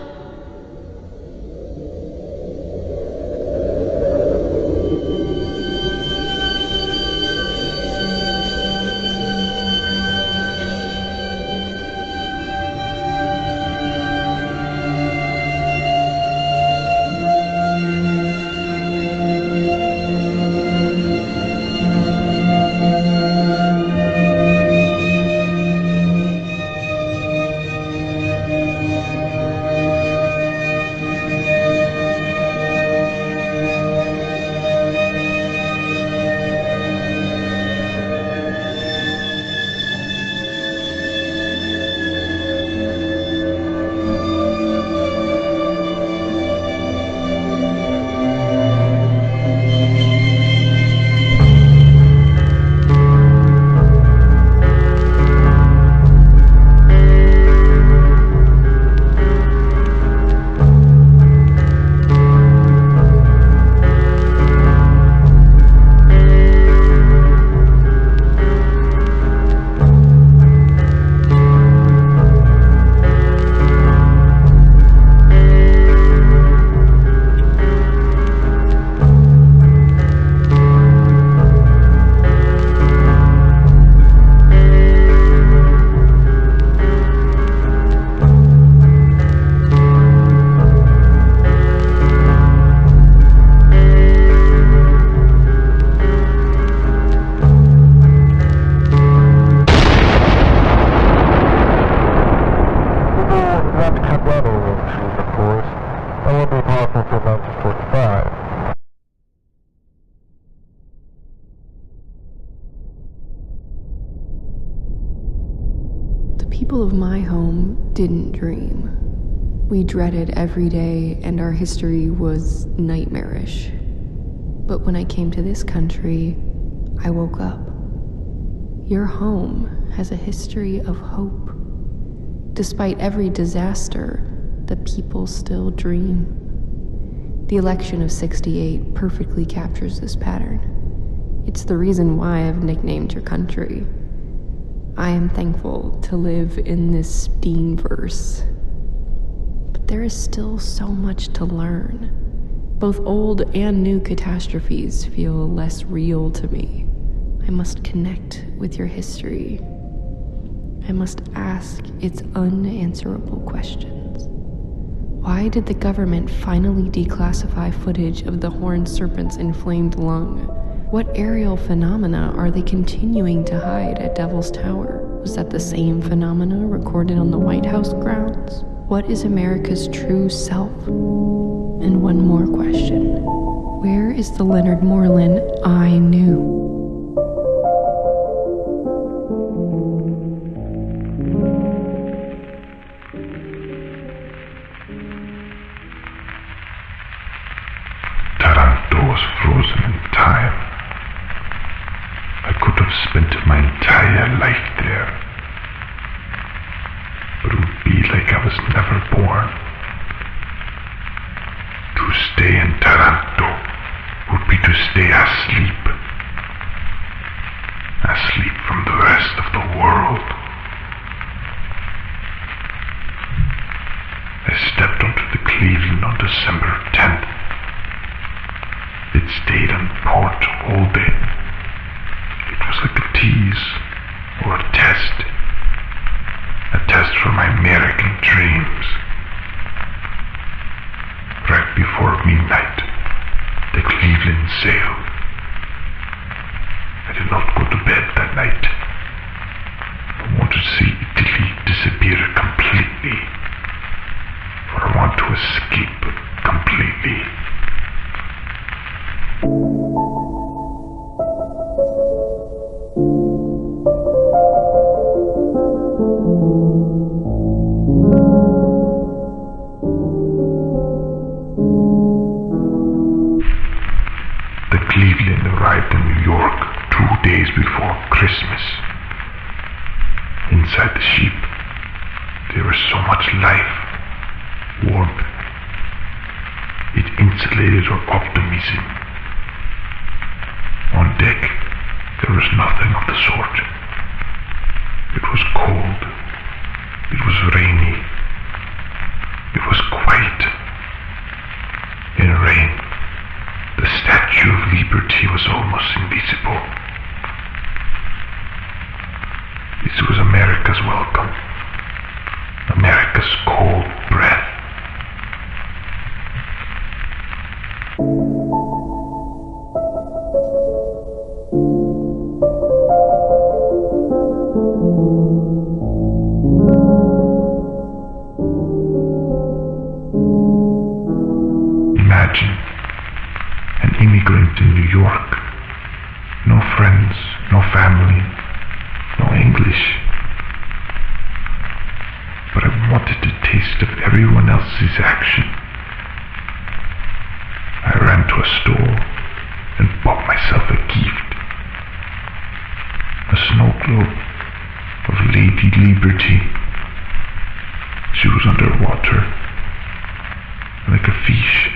Speaker 3: 5.
Speaker 6: The people of my home didn't dream. We dreaded every day, and our history was nightmarish. But when I came to this country, I woke up. Your home has a history of hope. Despite every disaster, the people still dream. The election of '68 perfectly captures this pattern. It's the reason why I've nicknamed your country. I am thankful to live in this Deanverse. But there is still so much to learn. Both old and new catastrophes feel less real to me. I must connect with your history. I must ask its unanswerable questions. Why did the government finally declassify footage of the horned serpent's inflamed lung? What aerial phenomena are they continuing to hide at Devil's Tower? Was that the same phenomena recorded on the White House grounds? What is America's true self? And one more question. Where is the Leonard Moreland I knew?
Speaker 3: Taranto was frozen in time. I could have spent my entire life there, but it would be like I was never born. To stay in Taranto would be to stay asleep. Asleep from the rest of the world. I stepped onto the Cleveland on December 10th. It stayed on port all day. It was like a tease or a test. A test for my American dreams. Right before midnight, the Cleveland sailed. I did not go to bed that night. I wanted to see Italy disappear completely. For I want to escape completely. The Cleveland arrived in New York 2 days before Christmas. Inside the ship, there was so much life, warmth. It insulated our optimism. On deck, there was nothing of the sort. It was cold. It was rainy. It was quiet. In rain, the Statue of Liberty was almost invisible. This was America's welcome. America's cold breath. Imagine an immigrant in New York. No friends, no family, no English. But I wanted a taste of everyone else's action. I ran to a store and bought myself a gift. A snow globe of Lady Liberty. She was underwater, like a fish.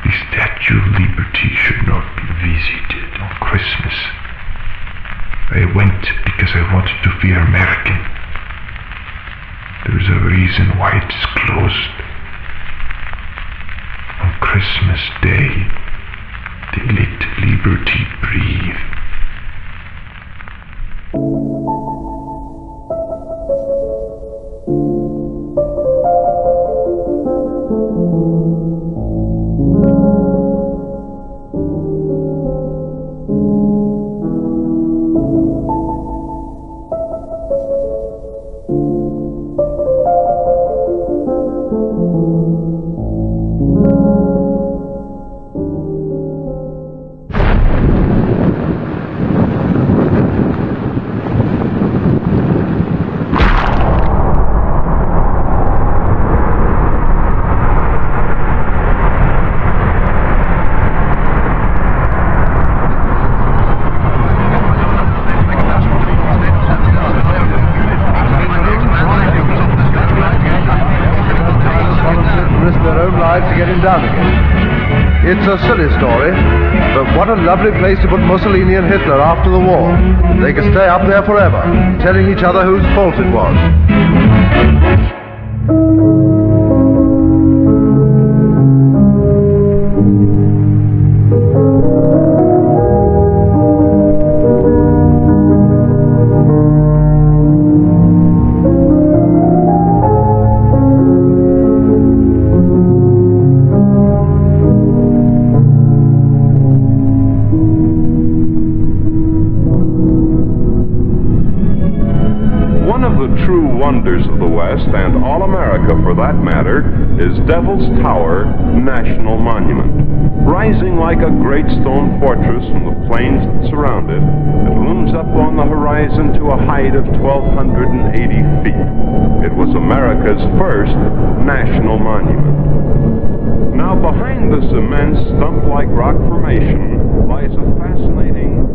Speaker 3: The Statue of Liberty should not be visited on Christmas. I went because I wanted to feel American. There is a reason why it is closed. On Christmas Day, they let liberty breathe.
Speaker 7: tried to get him down again. It's a silly story, but what a lovely place to put Mussolini and Hitler after the war. They could stay up there forever, telling each other whose fault it was.
Speaker 3: Wonders of the West, and all America for that matter, is Devil's Tower National Monument. Rising like a great stone fortress from the plains that surround it, it looms up on the horizon to a height of 1,280 feet. It was America's first national monument. Now behind this immense stump-like rock formation lies a fascinating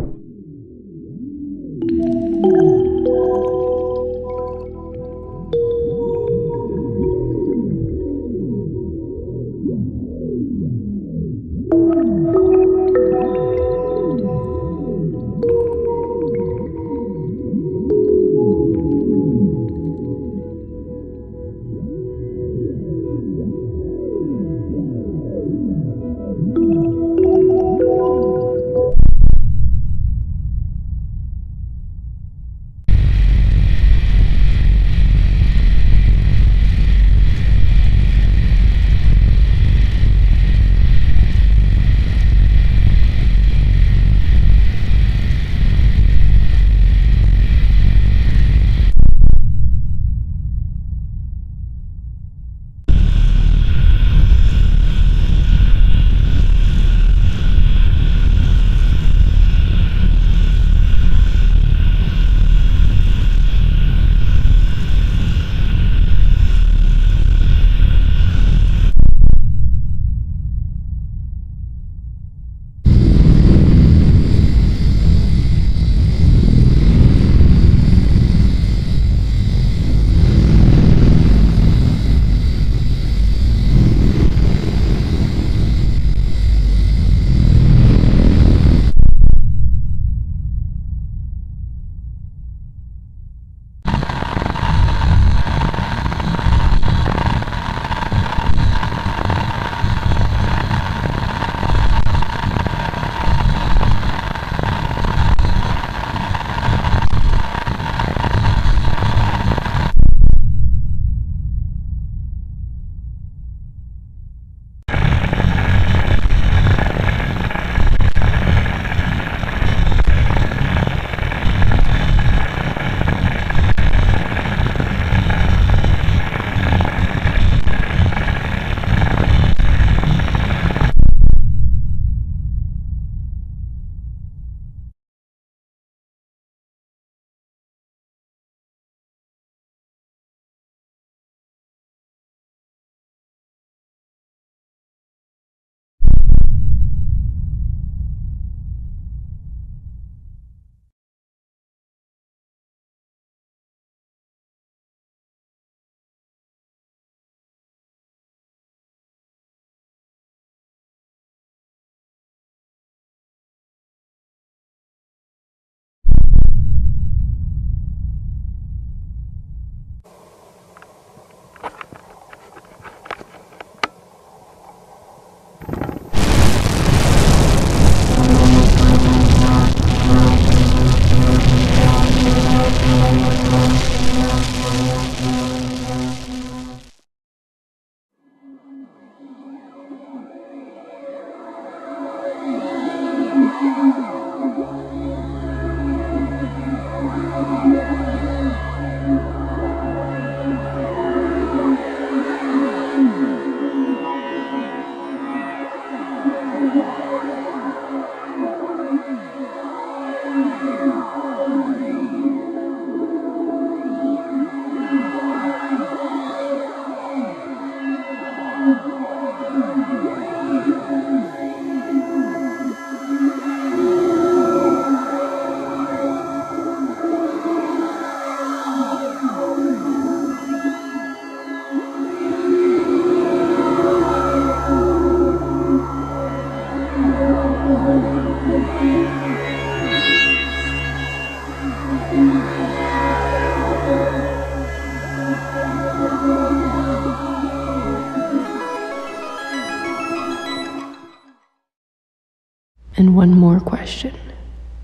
Speaker 6: And one more question.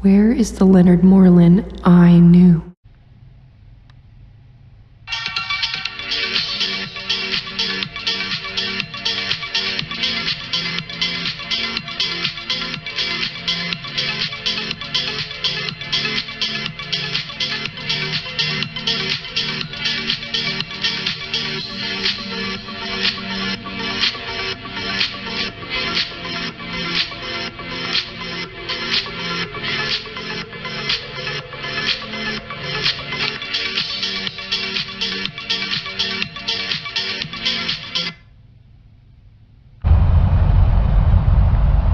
Speaker 6: Where is the Leonard Moreland I knew?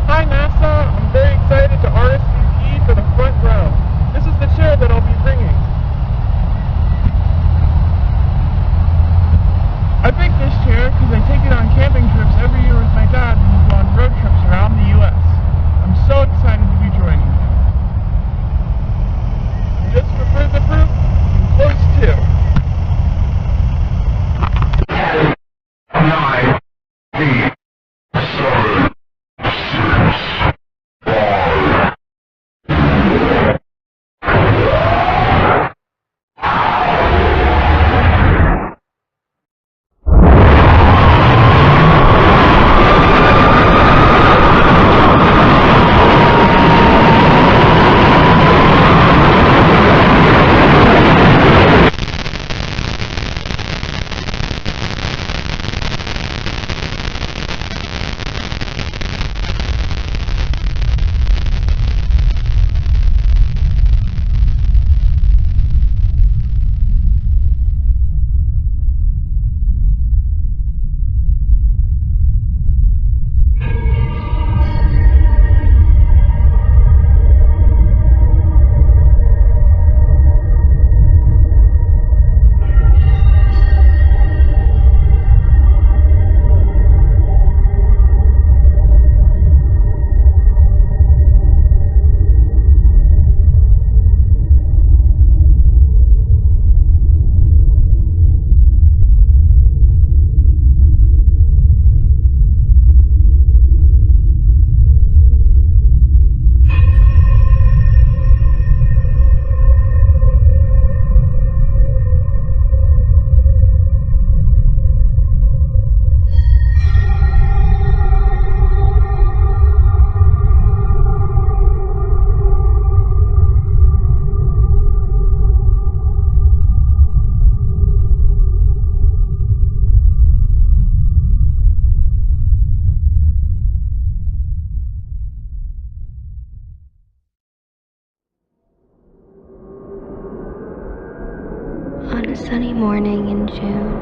Speaker 8: Hi NASA, I'm very excited to RSVP for the front row. This is the chair that I'll be bringing. I picked this chair because I take it on camping trips every year with my dad when we go on road trips around the U.S. I'm so excited to be joining you. And just for further proof, I'm close too. 9, 8, 7, 6, 5.
Speaker 15: On a sunny morning in June,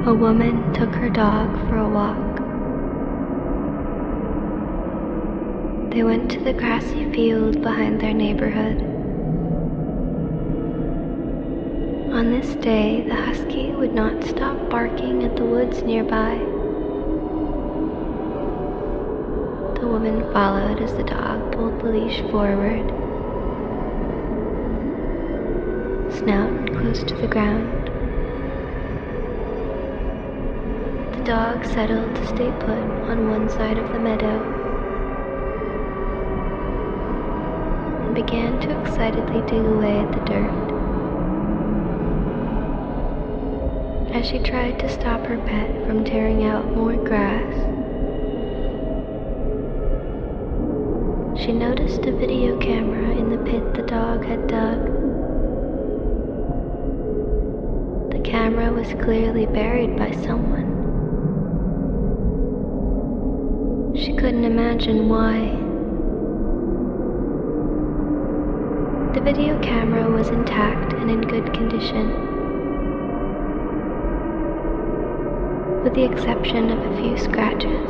Speaker 15: a woman took her dog for a walk. They went to the grassy field behind their neighborhood. On this day, the husky would not stop barking at the woods nearby. The woman followed as the dog pulled the leash forward, snout close to the ground. The dog settled to stay put on one side of the meadow and began to excitedly dig away at the dirt. As she tried to stop her pet from tearing out more grass, she noticed a video camera in the pit the dog had dug. The camera was clearly buried by someone. She couldn't imagine why. The video camera was intact and in good condition, with the exception of a few scratches.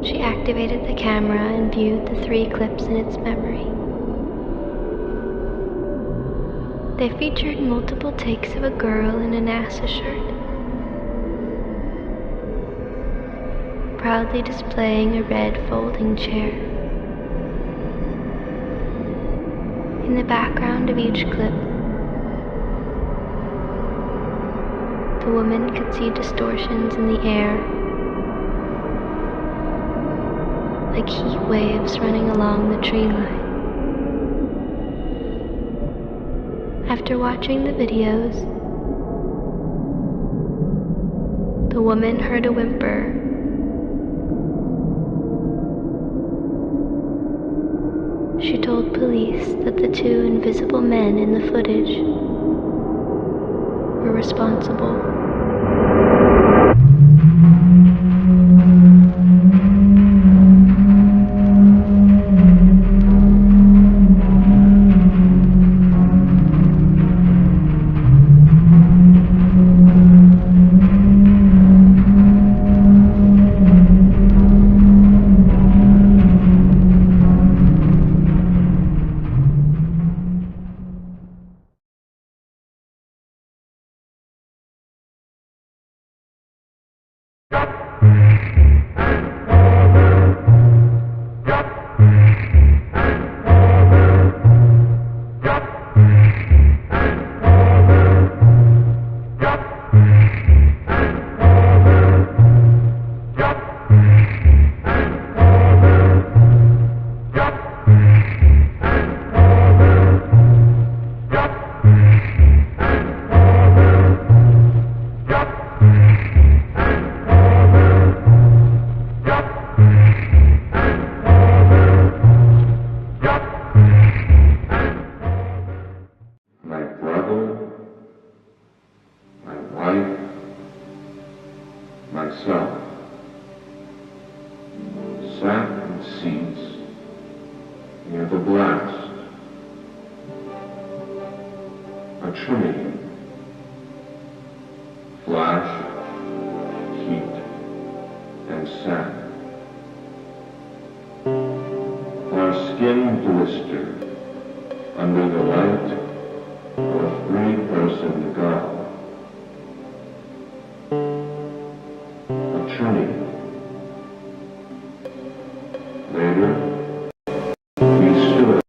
Speaker 15: She activated the camera and viewed the 3 clips in its memory. They featured multiple takes of a girl in a NASA shirt, proudly displaying a red folding chair. In the background of each clip,
Speaker 9: The woman could see distortions in the air, like heat waves running along the tree line. After watching the videos, the woman heard a whimper. She told police that the two invisible men in the footage were responsible.
Speaker 3: myself, sat in seats near the blast, a tree, flash, heat, and sand. Our skin blistered under the light of a three-person girl. A tree. Later, we stood.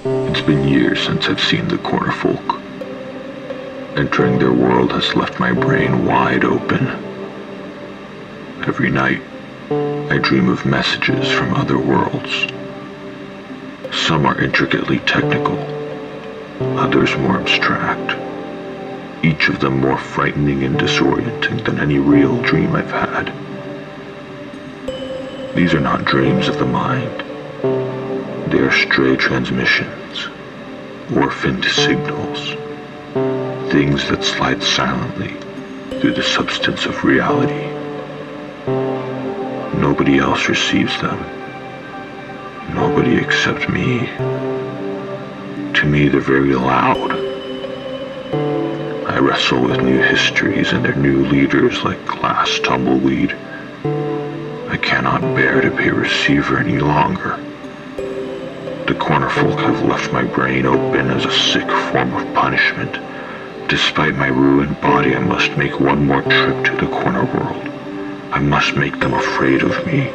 Speaker 1: It's been years since I've seen the corner folk. Entering their world has left my brain wide open. Every night, I dream of messages from other worlds. Some are intricately technical, others more abstract, each of them more frightening and disorienting than any real dream I've had. These are not dreams of the mind. They are stray transmissions, orphaned signals, things that slide silently through the substance of reality. Nobody else receives them. Nobody except me. To me, they're very loud. I wrestle with new histories and their new leaders like glass tumbleweed. I cannot bear to be a receiver any longer. The corner folk have left my brain open as a sick form of punishment. Despite my ruined body, I must make one more trip to the corner world.
Speaker 21: I must make them afraid of me.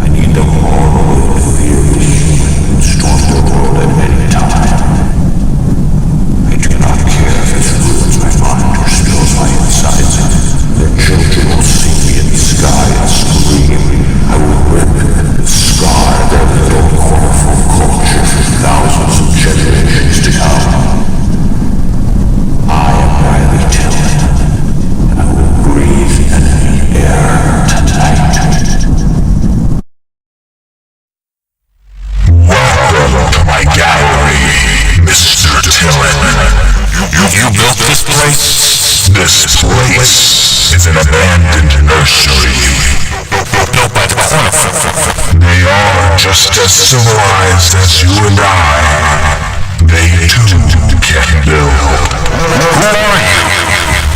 Speaker 21: I need them all with fear destroyed and storm the world at any time. I do not care if it ruins my mind or spills my insides. Their children will see me in the sky and scream. I will rip and scar their little colorful culture for thousands of generations to come. I am Riley Tillman, and I will breathe enemy air tonight. Welcome to my gallery, Mr. Tillman. You built this place? This place is an abandoned nursery. Built by the corner. They are just as civilized as you and I. They too can build. Who are you?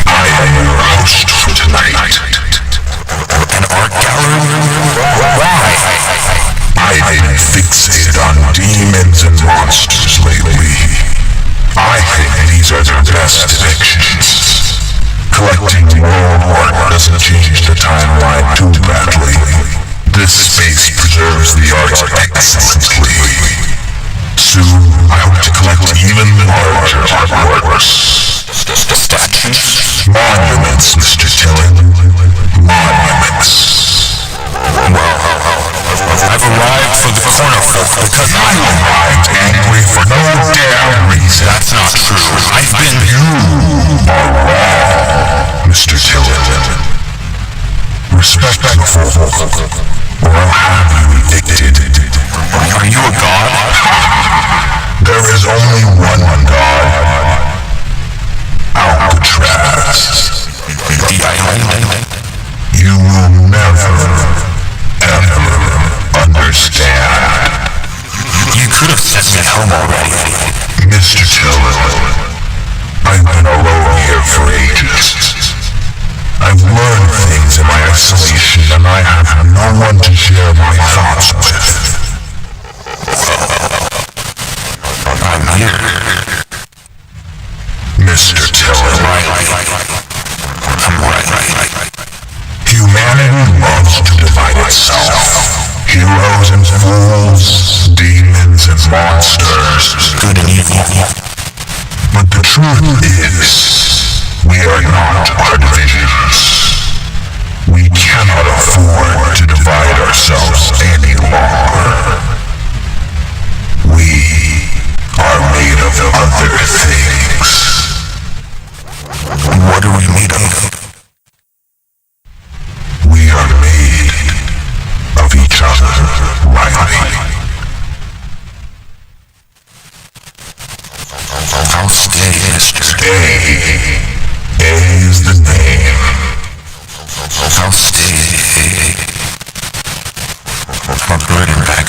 Speaker 21: I am your host for tonight. An art gallery? Why? I've been fixated on demons and monsters lately. I think these are their best depictions. Collecting world art doesn't change the timeline too badly. This space preserves the art excellently. Soon, I hope to collect even larger artworks. Statues? Monuments, Mr. Tillman. Monuments. Well, I've arrived for the corner folk because I arrived angry for no damn reason. That's not true. I've been... You are wrong, Mr. Tillman. Respect the folk, or I'll have you evicted. Are you a god? There is only one god. Alcatraz. The island. You will never, ever understand. You could have sent me home already. Mr. Tillman, I've been alone here for ages. I've learned things in my isolation, and I have no one to share my thoughts with. I'm here. Mr. Tillman. I'm right. Humanity loves to divide itself. Heroes and fools, demons and monsters, good and evil. But the truth is, we are not our divisions. We cannot afford to divide ourselves any longer. We are made of other things. What are we made of? We are made of each other, Riley. I'll stay, Mr. A is the name. I'll stay. I'll bring him back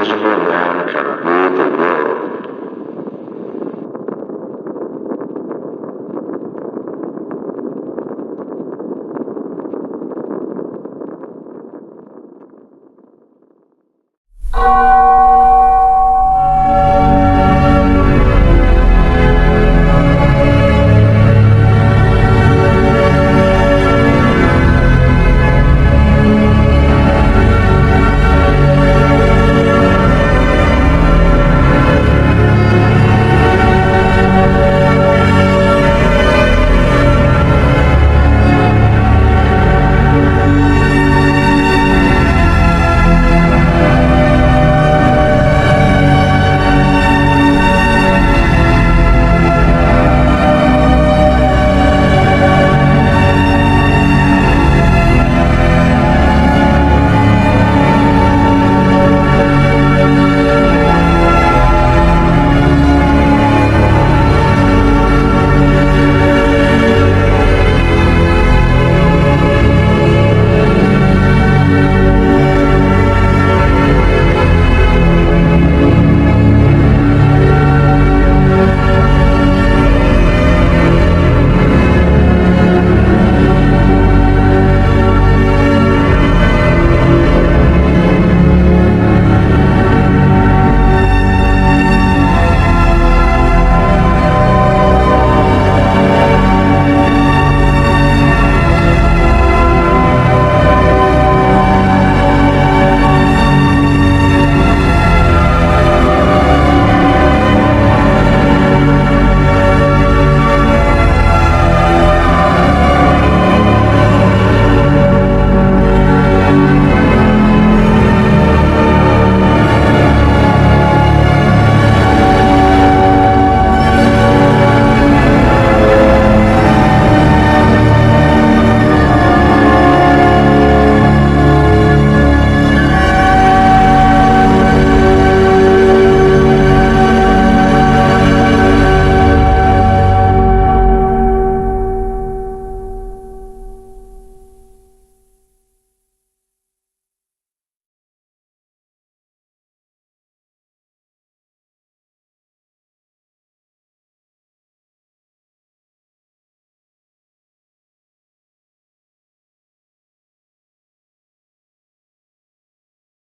Speaker 4: invisible man can rule the world.
Speaker 9: Oh.